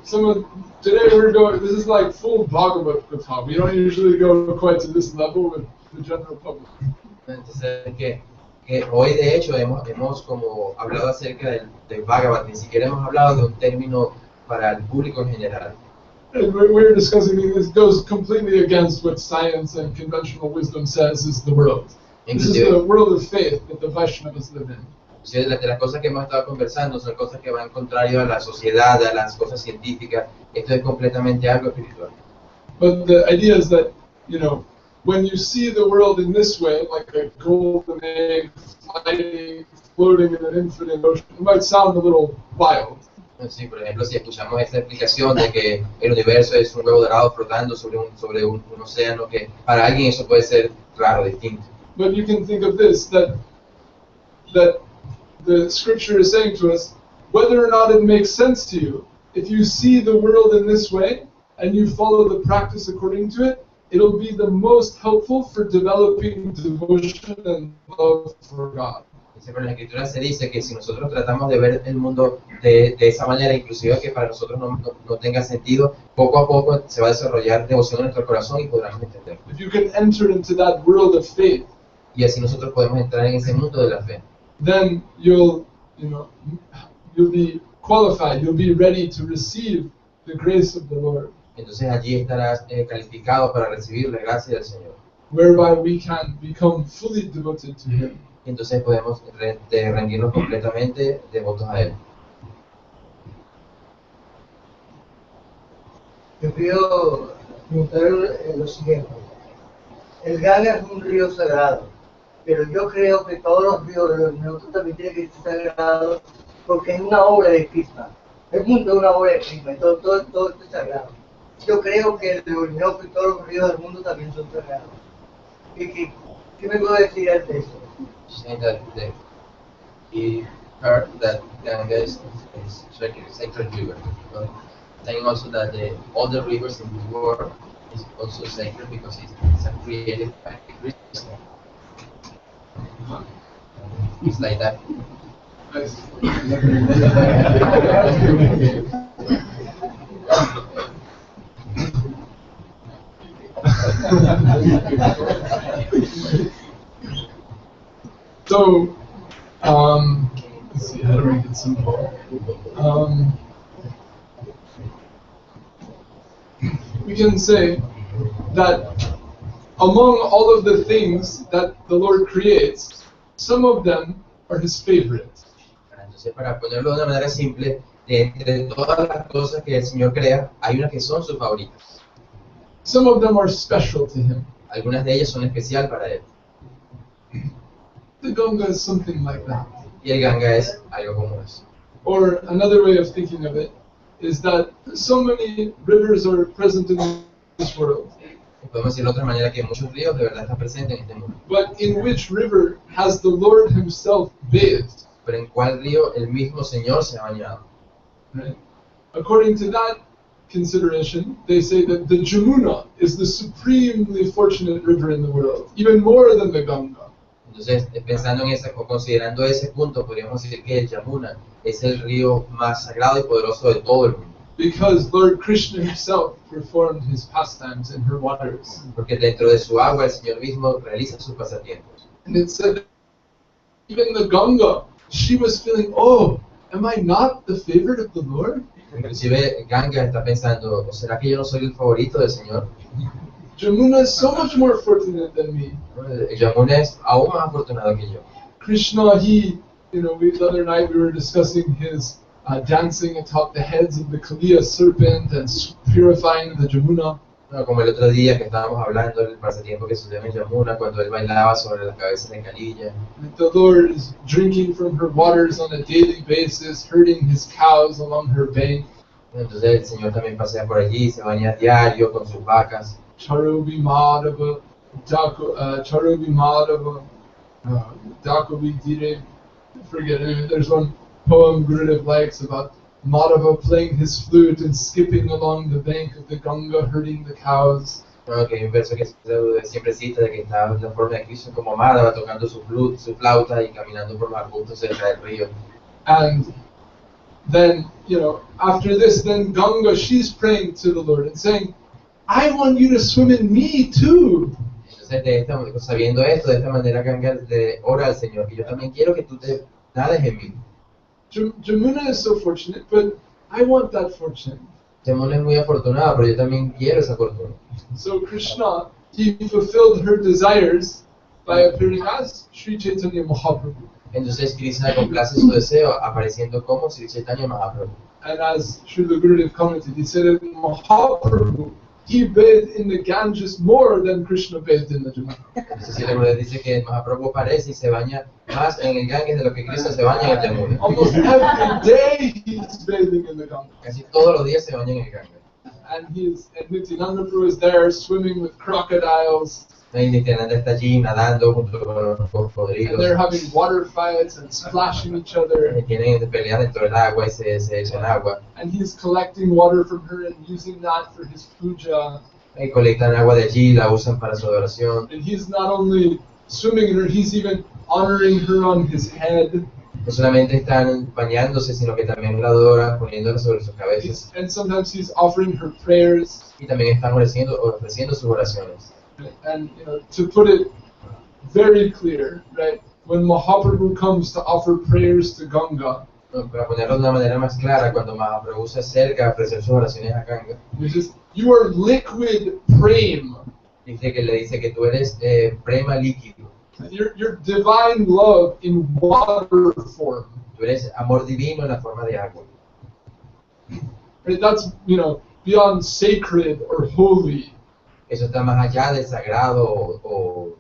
today we're going. This is like full Bhagavad Gita. We don't usually go quite to this level with the general public. Entonces, que hoy de hecho hemos como hablado acerca del Bhagavad, ni siquiera hemos hablado de un término para el público en general. And we're discussing this goes completely against what science and conventional wisdom says is the world. This is the world of faith that the Vaishnavas live in. De las cosas que hemos estado conversando son cosas que van contrario a la sociedad, a las cosas científicas. Esto es completamente algo espiritual. But the idea is that, when you see the world in this way, like a golden egg floating in an infinite ocean, it might sound a little wild. Sí, por ejemplo, si escuchamos esta explicación de que el universo es un huevo dorado flotando sobre un océano, que para alguien eso puede ser raro, distinto. But you can think of this, that the scripture is saying to us, whether or not it makes sense to you, if you see the world in this way and you follow the practice according to it, it'll be the most helpful for developing devotion and love for God. Pero en la escritura se dice que si nosotros tratamos de ver el mundo de esa manera, inclusive que para nosotros no tenga sentido, poco a poco se va a desarrollar devoción en nuestro corazón y podremos entender. If you can enter into that world of faith, Y así nosotros podemos entrar en ese mundo de la fe. then you'll be qualified, you'll be ready to receive the grace of the Lord, Entonces allí estarás calificado para recibir la gracia del Señor. whereby we can become fully devoted to Him. Y entonces podemos rendirnos completamente devotos a Él. Yo quiero preguntar lo siguiente. El Ganga es un río sagrado, pero yo creo que todos los ríos de los minutos también tienen que ser sagrados porque es una obra de Krishna. El mundo es una obra de Krishna, todo esto es sagrado. Yo creo que el Orinoco y todos los ríos del mundo también son sagrados. ¿Qué me puedo decir ante eso? Saying that he heard that Ganga is sacred river. But saying also that all the rivers in the world is also sacred because it's created by Krishna. It's like that. Nice. So, let's see, how do we get simple? We can say that among all of the things that the Lord creates, some of them are His favorite. Entonces, para ponerlo de una manera simple, entre todas las cosas que el Señor crea, hay unas que son sus favoritas. Some of them are special to Him. Algunas de ellas son especial para Él. The Ganga is something like that. Y el Ganga es algo como eso. Or another way of thinking of it is that so many rivers are present in this world. Y podemos decirlo de otra manera, que muchos ríos de verdad están presentes en este mundo. But in which river has the Lord Himself bathed? Pero en cuál río el mismo Señor se ha bañado. Right? According to that consideration, they say that the Jamuna is the supremely fortunate river in the world, even more than the Ganga. Entonces, pensando en ese, o considerando ese punto, podríamos decir que el Yamuna es el río más sagrado y poderoso de todo el mundo. Because Lord Krishna Himself performed His pastimes in her waters. Porque dentro de su agua el Señor mismo realiza sus pasatiempos. And it said, even the Ganga, she was feeling, oh, am I not the favorite of the Lord? Inclusive Ganga está pensando, ¿o será que yo no soy el favorito del Señor? Jamuna is so much more fortunate than me. El Yamuna es aún más afortunado que yo. Krishna, the other night we were discussing his dancing atop the heads of the Kaliya serpent and purifying the Jamuna. Como el otro día que estábamos hablando del pasatiempo que sucedió en Yamuna cuando él bailaba sobre las cabezas de Kalilla. The Lord is drinking from her waters on a daily basis, herding His cows along her bank. Entonces el Señor también pasea por allí, se baña a diario con sus vacas. Charubi Madhava, Dakovi Dire. Forget it. There's one poem Gurudev likes about Madhava playing his flute and skipping along the bank of the Ganga, herding the cows. Bueno, que hay un verso que siempre cita de que está en la forma de Krishna como Madhava tocando su flauta y caminando por los arbustos cerca del río. And then, after this, then Ganga, she's praying to the Lord and saying, I want you to swim in me too. Entonces, sabiendo esto, de esta manera Ganga le ora al Señor, que yo también quiero que tú te nades en mí. Jamuna is so fortunate, but I want that fortune. Yamuna es muy afortunada, pero yo también quiero esa fortuna. So Krishna, he fulfilled her desires by appearing as Sri Chaitanya Mahaprabhu. Entonces Krishna complace su deseo apareciendo como Sri Chaitanya Mahaprabhu. And as Srila Gurudev commented, he said that Mahaprabhu, he bathed in the Ganges more than Krishna bathed in the Jamuna. Entonces Srila Gurudev dice que Mahaprabhu aparece y se baña más en el Ganges de lo que Krishna se baña en el Yamuna. Almost every day he's bathing in the Ganga. Casi todos los días se baña en el Ganges. And Nityananda Prabhu is there swimming with crocodiles. Y Nityananda está allí nadando junto con los And cocodrilos. they're having water fights and splashing each other. Y tienen peleas dentro del agua y se echan agua. And he's collecting water from her and using that for his puja. Colectan agua de allí, la usan para su adoración. And he's not only swimming in her, he's even honoring her on his head. No solamente están bañándose, sino que también la adoran, poniéndola sobre sus cabezas. And sometimes he's offering her prayers. Y también están ofreciendo sus oraciones. And to put it very clear, right? When Mahaprabhu comes to offer prayers to Ganga, Para ponerlo de una manera más clara, cuando Mahaprabhu se acerca a ofrecer sus oraciones a Ganga, he says, "You are liquid prema. le dice que tú eres prema líquido. You're divine love in water form." Tú eres amor divino en la forma de agua. Right? That's beyond sacred or holy. Eso está más allá de sagrado o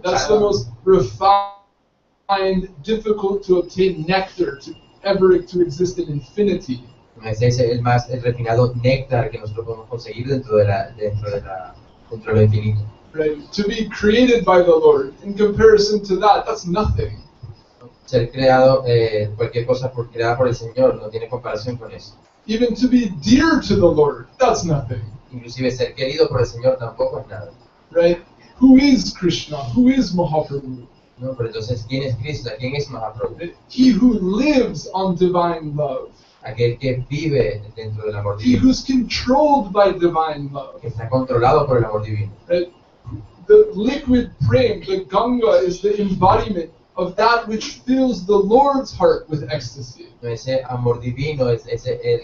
That's the most refined, difficult to obtain nectar to exist in infinity. ese es el refinado néctar que nosotros podemos conseguir dentro de lo infinito. Right? To be created by the Lord, in comparison to that, that's nothing. Ser creado, cualquier cosa creada por el Señor no tiene comparación con eso. Even to be dear to the Lord, that's nothing. Inclusive ser querido por el Señor tampoco es nada. Right? Who is Krishna? Who is Mahaprabhu? No, pero entonces, ¿quién es Krishna? ¿Quién es Mahaprabhu? He who lives on divine love. Aquel que vive dentro del amor He divino, who's controlled by divine love. que está controlado por el amor divino. Right? The liquid prem, the Ganga, is the embodiment of that which fills the Lord's heart with ecstasy. Ese amor divino, el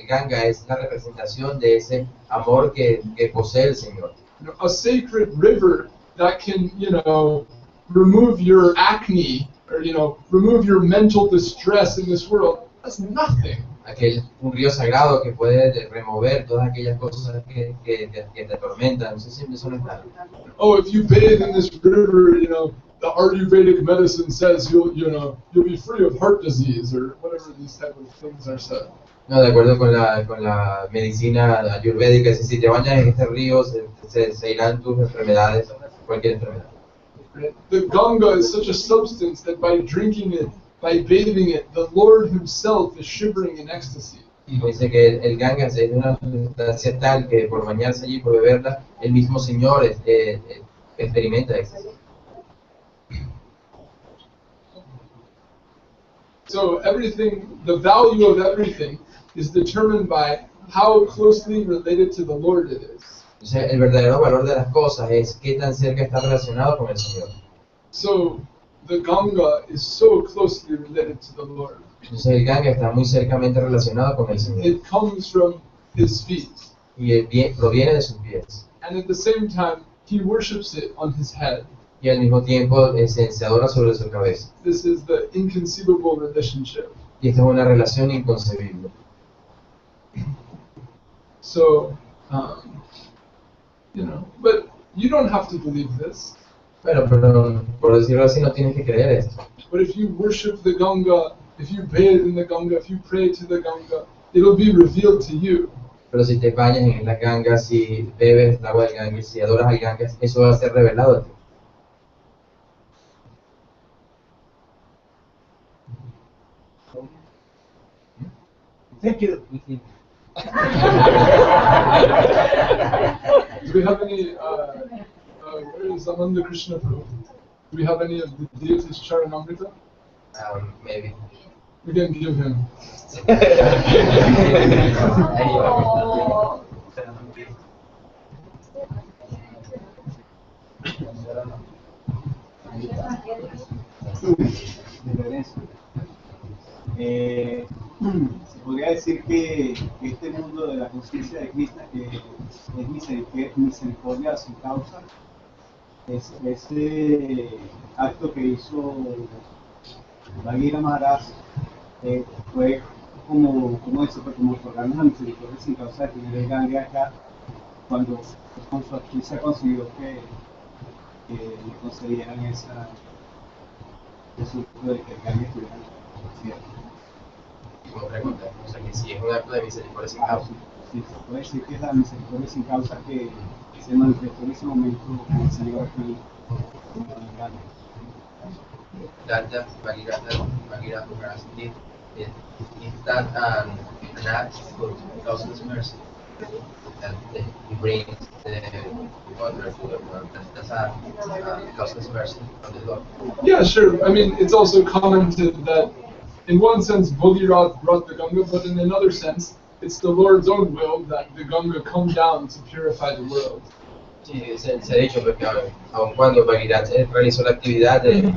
Ganga es la representación de ese amor que posee el Señor. A sacred river that can, remove your acne or, remove your mental distress in this world, that's nothing. Un río sagrado que puede remover todas aquellas cosas que te atormentan. Eso no es nada. Oh, if you bathe in this river, the Ayurvedic medicine says you'll be free of heart disease or whatever these type of things are said. No, de acuerdo con la medicina ayurvédica, si te bañas en este río se irán tus enfermedades, cualquier enfermedad. The Ganga is such a substance that by drinking it, by bathing it, the Lord Himself is shivering in ecstasy. Dice que el Ganga es una sustancia tal que por bañarse allí, por beberla, el mismo Señor experimenta éxtasis. So everything, the value of everything is determined by how closely related to the Lord it is. Entonces, el verdadero valor de las cosas es qué tan cerca está relacionado con el Señor. So the Ganga is so closely related to the Lord. Entonces, el Ganga está muy cercamente relacionado con el Señor. It comes from His feet. Y proviene de sus pies. And at the same time, He worships it on His head. Y al mismo tiempo se adora sobre su cabeza. This is the inconceivable relationship. Y esta es una relación inconcebible. So, but you don't have to believe this. Pero por decirlo así, no tienes que creer esto. But if you worship the Ganga, if you bathe in the Ganga, if you pray to the Ganga, it'll be revealed to you. Pero si te bañas en la Ganga, si bebes el agua del Ganga, si adoras al Ganga, eso va a ser revelado a ti. Thank you. Do we have any, where is Ananda Krishna Prabhu? Do we have any of the deities Charanamrita? Maybe. We can give him. Se podría decir que este mundo de la conciencia de Krishna, que es misericordia sin causa, ese acto que hizo Mahārāj fue como otorgarnos la misericordia sin causa de tener el Ganga acá, cuando con su astucia consiguió que le concedieran ese uso de que el Ganga estuviera cierto. Como pregunta, o sea que si es un acto de misericordia sin causa. Sí, se puede decir que es la misericordia sin causa que se manifestó en ese momento con el Señor aquí. That Mahārāj did, is that an act because of His mercy. he brings the water to the world. That's a costless mercy from the Lord. Yeah, sure. I mean, it's also commented that in one sense Bhagirath brought the Ganga, but in another sense, it's the Lord's own will that the Ganga come down to purify the world. Sí, se ha dicho porque aun cuando Bhagirath realizó la actividad de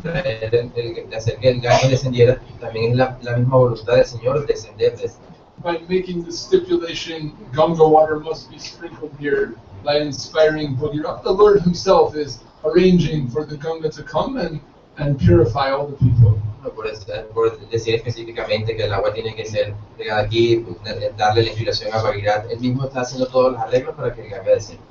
hacer que el Ganga descendiera, también es la misma voluntad del Señor descender de este. By making the stipulation, Ganga water must be sprinkled here, by inspiring Bhagirath, the Lord himself is arranging for the Ganga to come and purify all the people. Por decir específicamente que el agua tiene que ser regada aquí, darle la inspiración a Bhagirath, él mismo está haciendo todos los arreglos para que el Ganga descienda.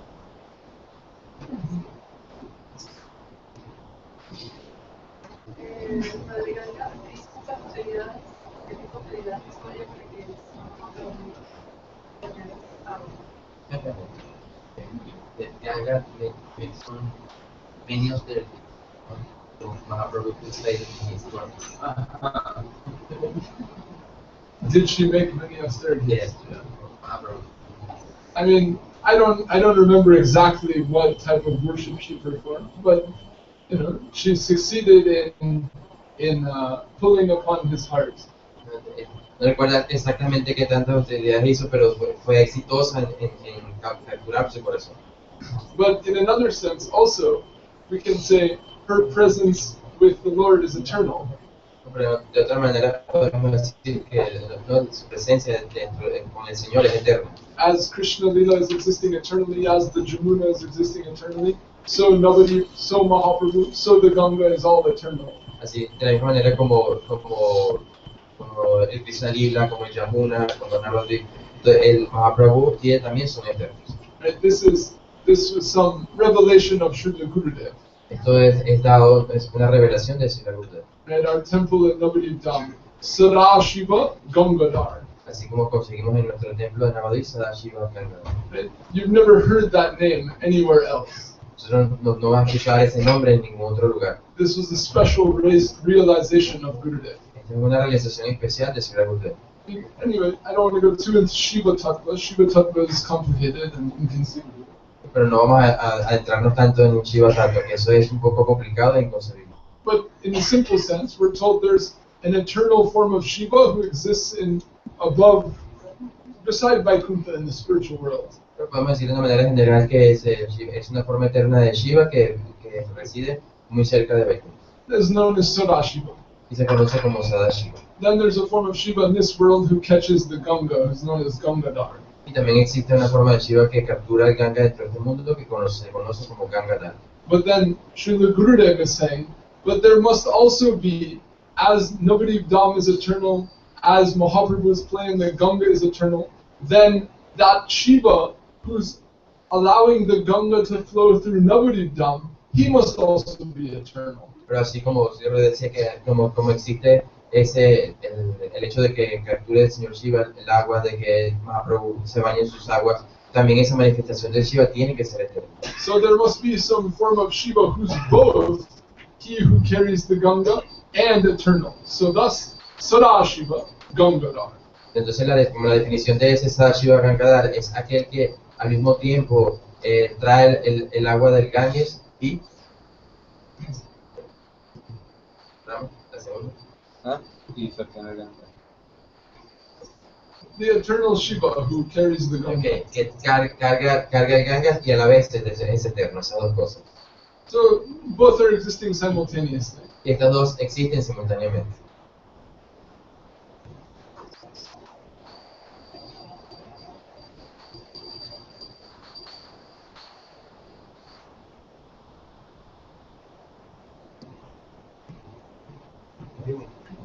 The Ganga makes many of the Mahaprabhu played in his work. Did she make many austerities? Yes, Mahaprabhu. I mean, I don't remember exactly what type of worship she performed, but you know, she succeeded in pulling upon his heart. No recuerdo exactamente qué tantas austeridades hizo, pero fue exitosa en capturarse por eso. But in another sense, also, we can say her presence with the Lord is eternal. Pero de otra manera podemos decir que su presencia con el Señor es eterna. As Krishna Lila is existing eternally, as the Jamuna is existing eternally, so nobody, so Mahaprabhu, so the Ganga is all eternal. Así, de la misma manera como el Krishna Lila, como el Yamuna, como Navadvip, el Mahaprabhu también son eternos. Right? This was some revelation of Srila Gurudev. Esto es una revelación de Srila Gurudev. At our temple at Navadvip, Sadashiva Gangadhar. Así como conseguimos en nuestro templo de Navadvip, Sadashiva Gangadhar. Right? You've never heard that name anywhere else. Nosotros no vamos a escuchar ese nombre en ningún otro lugar. This was the special realization of Gurudev. Esta es una realización especial de Srila Gurudev. Anyway, I don't want to go too into Shiva Tattva. Shiva Tattva is complicated and inconceivable. Pero no vamos a entrarnos tanto en un Shiva Tattva, que eso es un poco complicado e inconcebible. But in a simple sense, we're told there's an eternal form of Shiva who exists above, beside Vaikuntha in the spiritual world. Pero podemos decir de una manera general que es una forma eterna de Shiva que reside muy cerca de Vaikuntha. It's known as Sadashiva. Y se conoce como Sadashiva. Then there's a form of Shiva in this world who catches the Ganga, who's known as Gangadhar. Y también existe una forma de Shiva que captura el Ganga dentro de este mundo que se conoce como Gangadhar. But then Srila Gurudev is saying, but there must also be, as Navadvip Dham is eternal, as Mahaprabhu is playing the Ganga is eternal, then that Shiva who's allowing the Ganga to flow through Navadvip Dham, he must also be eternal. Pero así como yo decía que como existe el hecho de que capture el Señor Shiva el agua, de que Mahaprabhu se bañe en sus aguas, también esa manifestación de Shiva tiene que ser eterna. So there must be some form of Shiva who's both he who carries the Ganga and eternal. So thus, Sadashiva Gangadhar. Entonces la definición de ese Sadashiva Gangadhar es aquel que al mismo tiempo trae el agua del Ganges y... ¿La segunda? Y sostiene el Ganga. The eternal Shiva who carries the Ganga. Okay, que carga el Gangas y a la vez es eterno, esas dos cosas. So both are existing simultaneously. Y estas dos existen simultáneamente.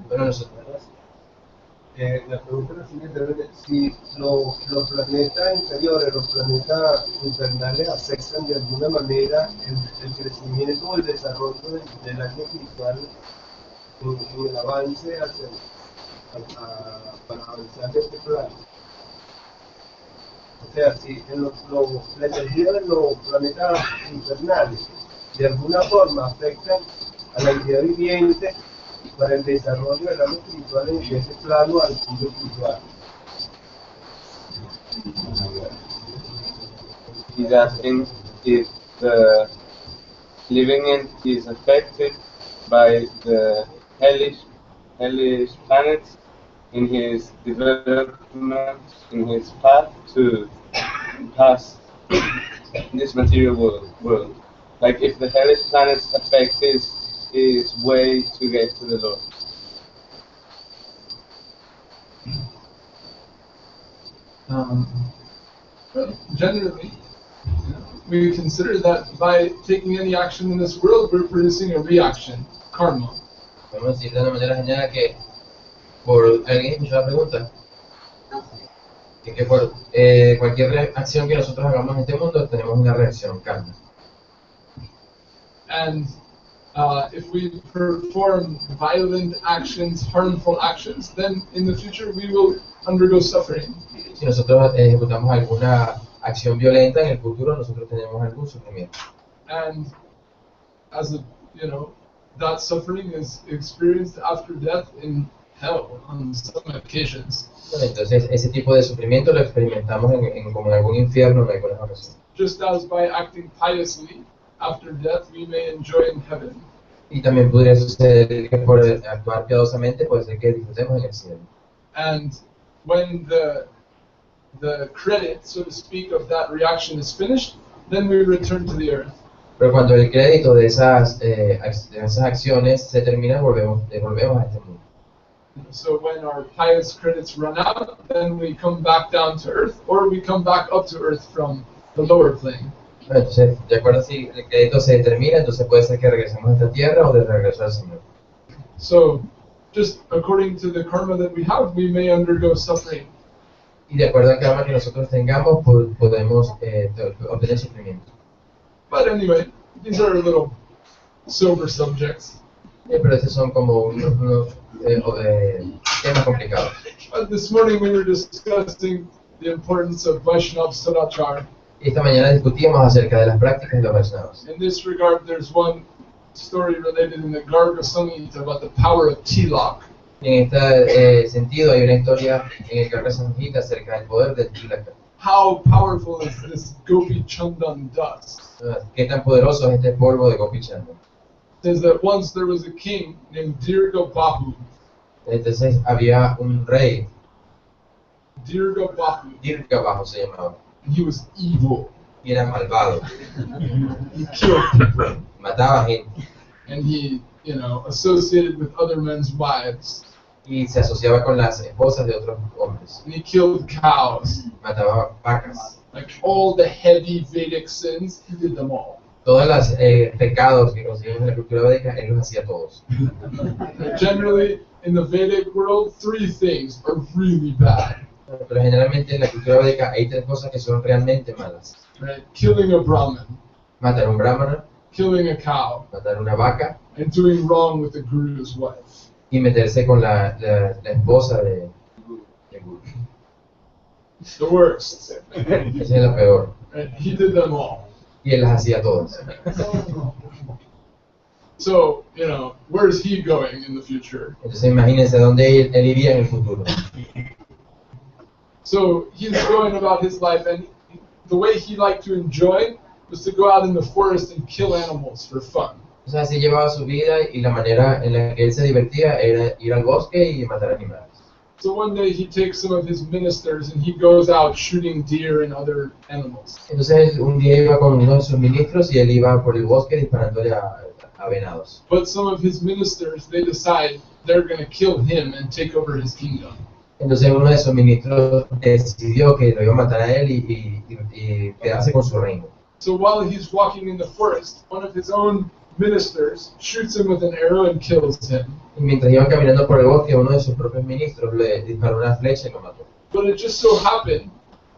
Bueno, nosotros. La pregunta es la siguiente: si los planetas inferiores, los planetas infernales afectan de alguna manera el crecimiento o el desarrollo del alma espiritual en el avance para avanzar de este plano. O sea, si en la energía de los planetas infernales de alguna forma afectan a la entidad viviente para el desarrollo del alma espiritual en ese plano al mundo espiritual. he's asking if the living entity is affected by the hellish planets in his development, in his path to pass this material world. Like if the hellish planets affect his way to get to the Lord. Generally, we consider that by taking any action in this world, we're producing a reaction, karma. Podemos decir de una manera general que por alguien escuchó la pregunta, que por cualquier acción que nosotros hagamos en este mundo tenemos una reacción, karma. And if we perform violent actions, harmful actions, then in the future we will undergo suffering. Si nosotros ejecutamos alguna acción violenta en el futuro, nosotros tenemos algún sufrimiento. And as a, that suffering is experienced after death in hell on some occasions. Entonces, ese tipo de sufrimiento lo experimentamos como en algún infierno en algunas ocasiones. Just as by acting piously after death we may enjoy in heaven. Y también podría suceder que por actuar piadosamente puede ser que disfrutemos en el cielo. And when the credit, so to speak, of that reaction is finished, then we return to the earth. Pero cuando el crédito de esas acciones se termina, volvemos a este mundo. So when our pious credits run out, then we come back down to earth, or we come back up to earth from the lower plane. Entonces, de acuerdo si el crédito se termina, entonces puede ser que regresemos a esta tierra o de regreso al Señor. So, just according to the karma that we have, we may undergo suffering. Y de acuerdo al karma que nosotros tengamos, podemos obtener sufrimiento. But anyway, these are little sober subjects. Pero estos son como unos temas complicados. This morning we were discussing the importance of Vaishnava Sadachar. Y esta mañana discutíamos acerca de las prácticas de los Vaishnavas. In this regard, there's one story related in the Garga Samhita about the power of tilak. En este sentido, hay una historia en el Caracas acerca del poder del tilaka. How powerful is this Gopi Chandan dust? ¿Qué tan poderoso es este polvo de Gopi Chandan? It says that once there was a king named Dirga Bahu. Entonces había un rey, Dirga Bahu. Dirga Bahu se llamaba, And he was evil. y era malvado, He killed people. mataba gente And he, associated with other men's wives. y se asociaba con las esposas de otros hombres, And he killed cows. mataba vacas. Like all the heavy Vedic sins, he did them all. Todos los pecados que conseguimos en la cultura védica, él los hacía todos. Generally, in the Vedic world, 3 things are really bad. Pero generalmente en la cultura védica hay 3 cosas que son realmente malas. Right? Killing a Brahmin, Matar a un brahmana, killing a cow, matar una vaca and doing wrong with the guru's wife. y meterse con la esposa de Guru. The worst. Esa es la peor. Right? He did them all. Y él las hacía todas. So, where's he going in the future? Entonces imagínense dónde él iría en el futuro. So he's going about his life, and the way he liked to enjoy was to go out in the forest and kill animals for fun. O sea, así llevaba su vida y la manera en la que él se divertía era ir al bosque y matar animales. So one day he takes some of his ministers and he goes out shooting deer and other animals. Entonces un día iba con uno de sus ministros y él iba por el bosque disparándole a venados. But some of his ministers, they decide they're going to kill him and take over his kingdom. Entonces uno de sus ministros decidió que lo iba a matar a él y quedarse con su reino. So while he's walking in the forest, one of his own ministers shoots him with an arrow and kills him. Y mientras iban caminando por el bosque, uno de sus propios ministros le disparó una flecha y lo mató. But it just so happened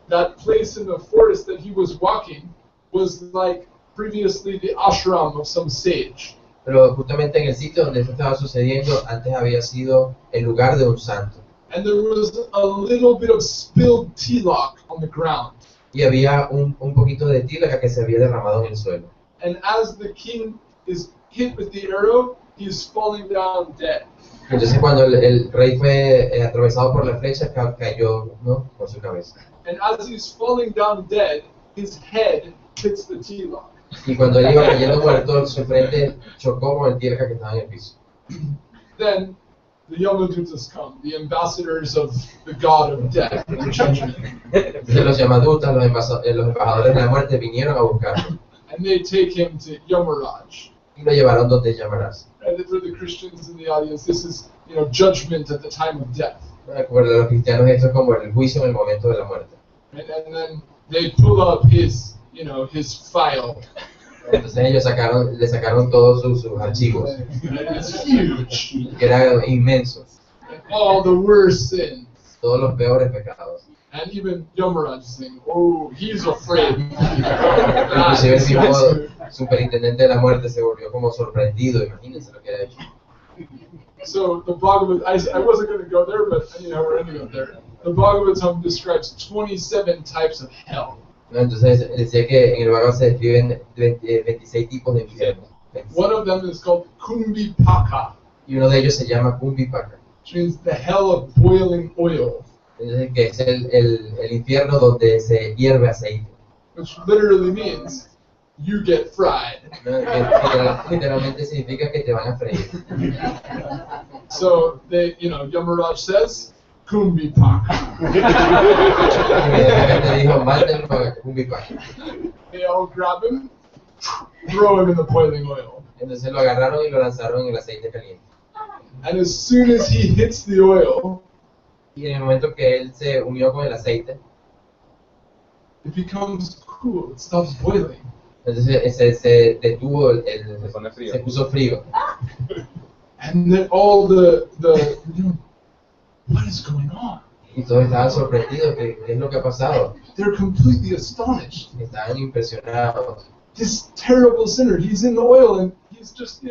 that place in the forest that he was walking was like previously the ashram of some sage. Pero justamente en el sitio donde esto estaba sucediendo, antes había sido el lugar de un santo. And there was a little bit of spilled tilak on the ground. Y había un poquito de tilaka que se había derramado en el suelo. And as the king is hit with the arrow, he's falling down dead. Entonces cuando el rey fue atravesado por la flecha, cayó, ¿no?, por su cabeza. And as he's falling down dead, his head hits the T-lock. Y cuando él iba cayendo muerto, su frente chocó con el tierra que estaba en el piso. Then the Yamadutas come, the ambassadors of the god of death and judgment. Entonces los Yamadutas, los embajadores de la muerte, vinieron a buscarlo. And they take him to Yamaraj. Y lo llevaron donde llamarás. And for the Christians in the audience, this is, judgment at the time of death. Para los cristianos esto es como el juicio en el momento de la muerte. And then they pull up his file. Entonces ellos le sacaron todos sus archivos, It's huge. que eran inmensos, And all the worst sins. todos los peores pecados. And even Yamaraj is saying, oh, he's afraid. Inclusive el mismo superintendente de la muerte se volvió como sorprendido, imagínense lo que ha hecho. So the Bhagavad, I wasn't going to go there, but we're ending up there. The Bhagavatam describes 27 types of hell. ¿No? Entonces decía que en el Bhagavad se describen 26 tipos de infierno. One of them is called Kumbhipaka, Y uno de ellos se llama Kumbhipaka. which means the hell of boiling oil, Entonces, que es el infierno donde se hierve aceite. which literally means you get fried. ¿No? Que literalmente significa que te van a freír. So Yamaraj says, Kumbhipaka. Inmediatamente dijo, mándenlo a Kumbhipaka. They all grab him, throw him in the boiling oil. Entonces lo agarraron y lo lanzaron en el aceite caliente. And as soon as he hits the oil, Y en el momento que él se unió con el aceite, it becomes cool, it stops boiling. entonces se detuvo, Se pone frío. se puso frío. And then all the what is going on? Y todos estaban sorprendidos, ¿qué es lo que ha pasado? They're completely astonished. Estaban impresionados. This terrible sinner, he's in the oil and he's just,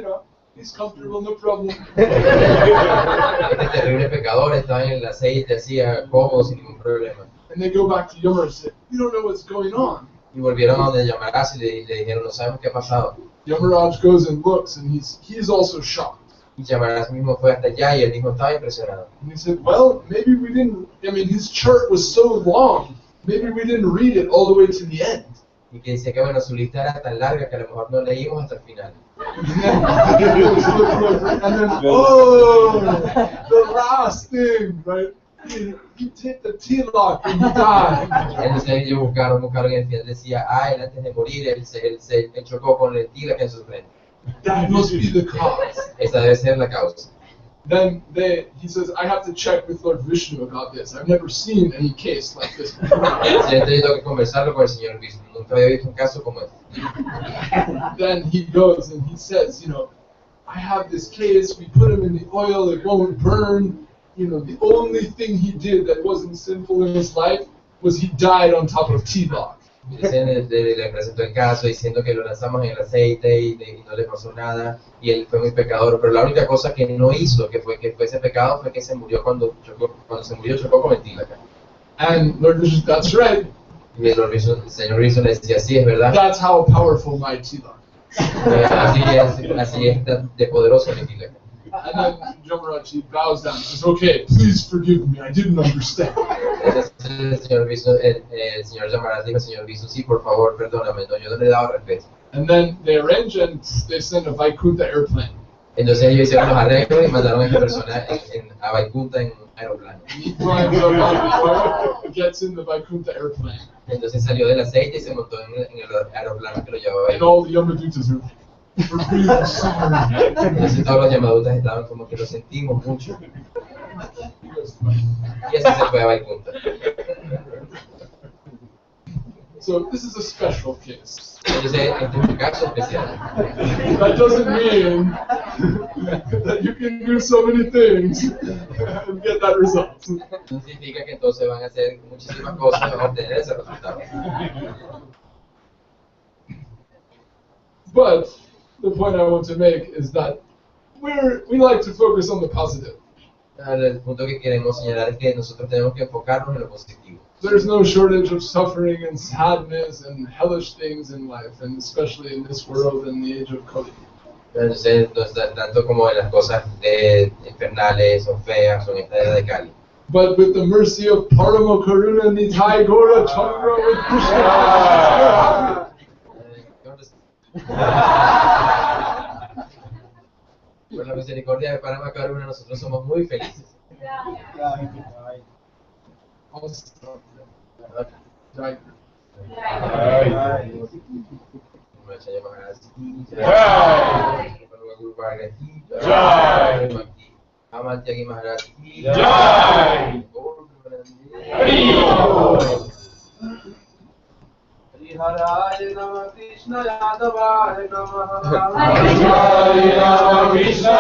he's comfortable, no problem. Este terrible pecador estaba en el aceite, hacía cómodo sin ningún problema. And they go back to Yamar and say, we don't know what's going on. Y volvieron a donde llamarás y le dijeron, no sabemos qué ha pasado. Yamaraj goes and looks and he's also shocked. Y llamarás mismo fue hasta allá y él mismo estaba impresionado. And he said, well, maybe we didn't, his chart was so long, maybe we didn't read it all the way to the end. Y que decía que bueno, su lista era tan larga que a lo mejor no leímos hasta el final. And then, oh, the last thing, right? He hit the T-lock and he died. Entonces ellos buscaron y al final decía, él antes de morir, él chocó con el tila que en su frente. That must be the cause. Esa debe ser la causa. Then he says, I have to check with Lord Vishnu about this. I've never seen any case like this before. Entonces yo tengo que conversarlo con el señor Vishnu. Nunca había visto un caso como este. Then he goes and he says, I have this case, we put him in the oil, it won't burn. The only thing he did that wasn't sinful in his life was he died on top of T-Lock. Le presentó el caso diciendo que lo lanzamos en el aceite y no le pasó nada y él fue muy pecador, pero la única cosa que no hizo que fue ese pecado fue que se murió cuando se murió chocó con el T-Lock. And Lord Vishnu, that's right. Y el señor Vishnu le decía, sí, es verdad. That's how powerful my T-Lock. Así es de poderoso el T-Lock. And then Yamaraj, he bows down and says, okay, please forgive me, I didn't understand. Entonces el señor Yamaraj dijo, señor Vishnu, sí, por favor, perdóname, no, yo no le he dado respeto. And then they arrange and they send a Vaikuntha airplane. Entonces ellos hicieron los arreglos y mandaron a esta persona a Vaikuntha en aeroplano. He climbs up on the oil, gets in the Vaikuntha airplane. Entonces salió del aceite y se montó en el aeroplano que lo llevaba ahí. And all the Yamadutas are, we're really sorry. Entonces todos los Yamadutas estaban como que lo sentimos mucho. He goes, "Fine." Y así se fue a Vaikuntha. So this is a special case. Entonces este es un caso especial. That doesn't mean that you can do so many things and get that result. No significa que entonces van a hacer muchísimas cosas y van a obtener ese resultado. But the point I want to make is that we like to focus on the positive. El punto que queremos señalar es que nosotros tenemos que enfocarnos en lo positivo. There's no shortage of suffering and sadness and hellish things in life, and especially in this world in the age of Kali. Entonces, tanto como en las cosas infernales o feas o en esta era de Kali. But with the mercy of Parama Karuna Nitai Gora Chandra with Krishna, Por la misericordia de Parama Karuna, nosotros somos muy felices. Chaitanya Mahārāj ki jai. Guru Varga ki jai. Kamal Tyāgī Mahārāj ki jai. Haraय Namah Krishna Yadavaya Namah Hare Krishna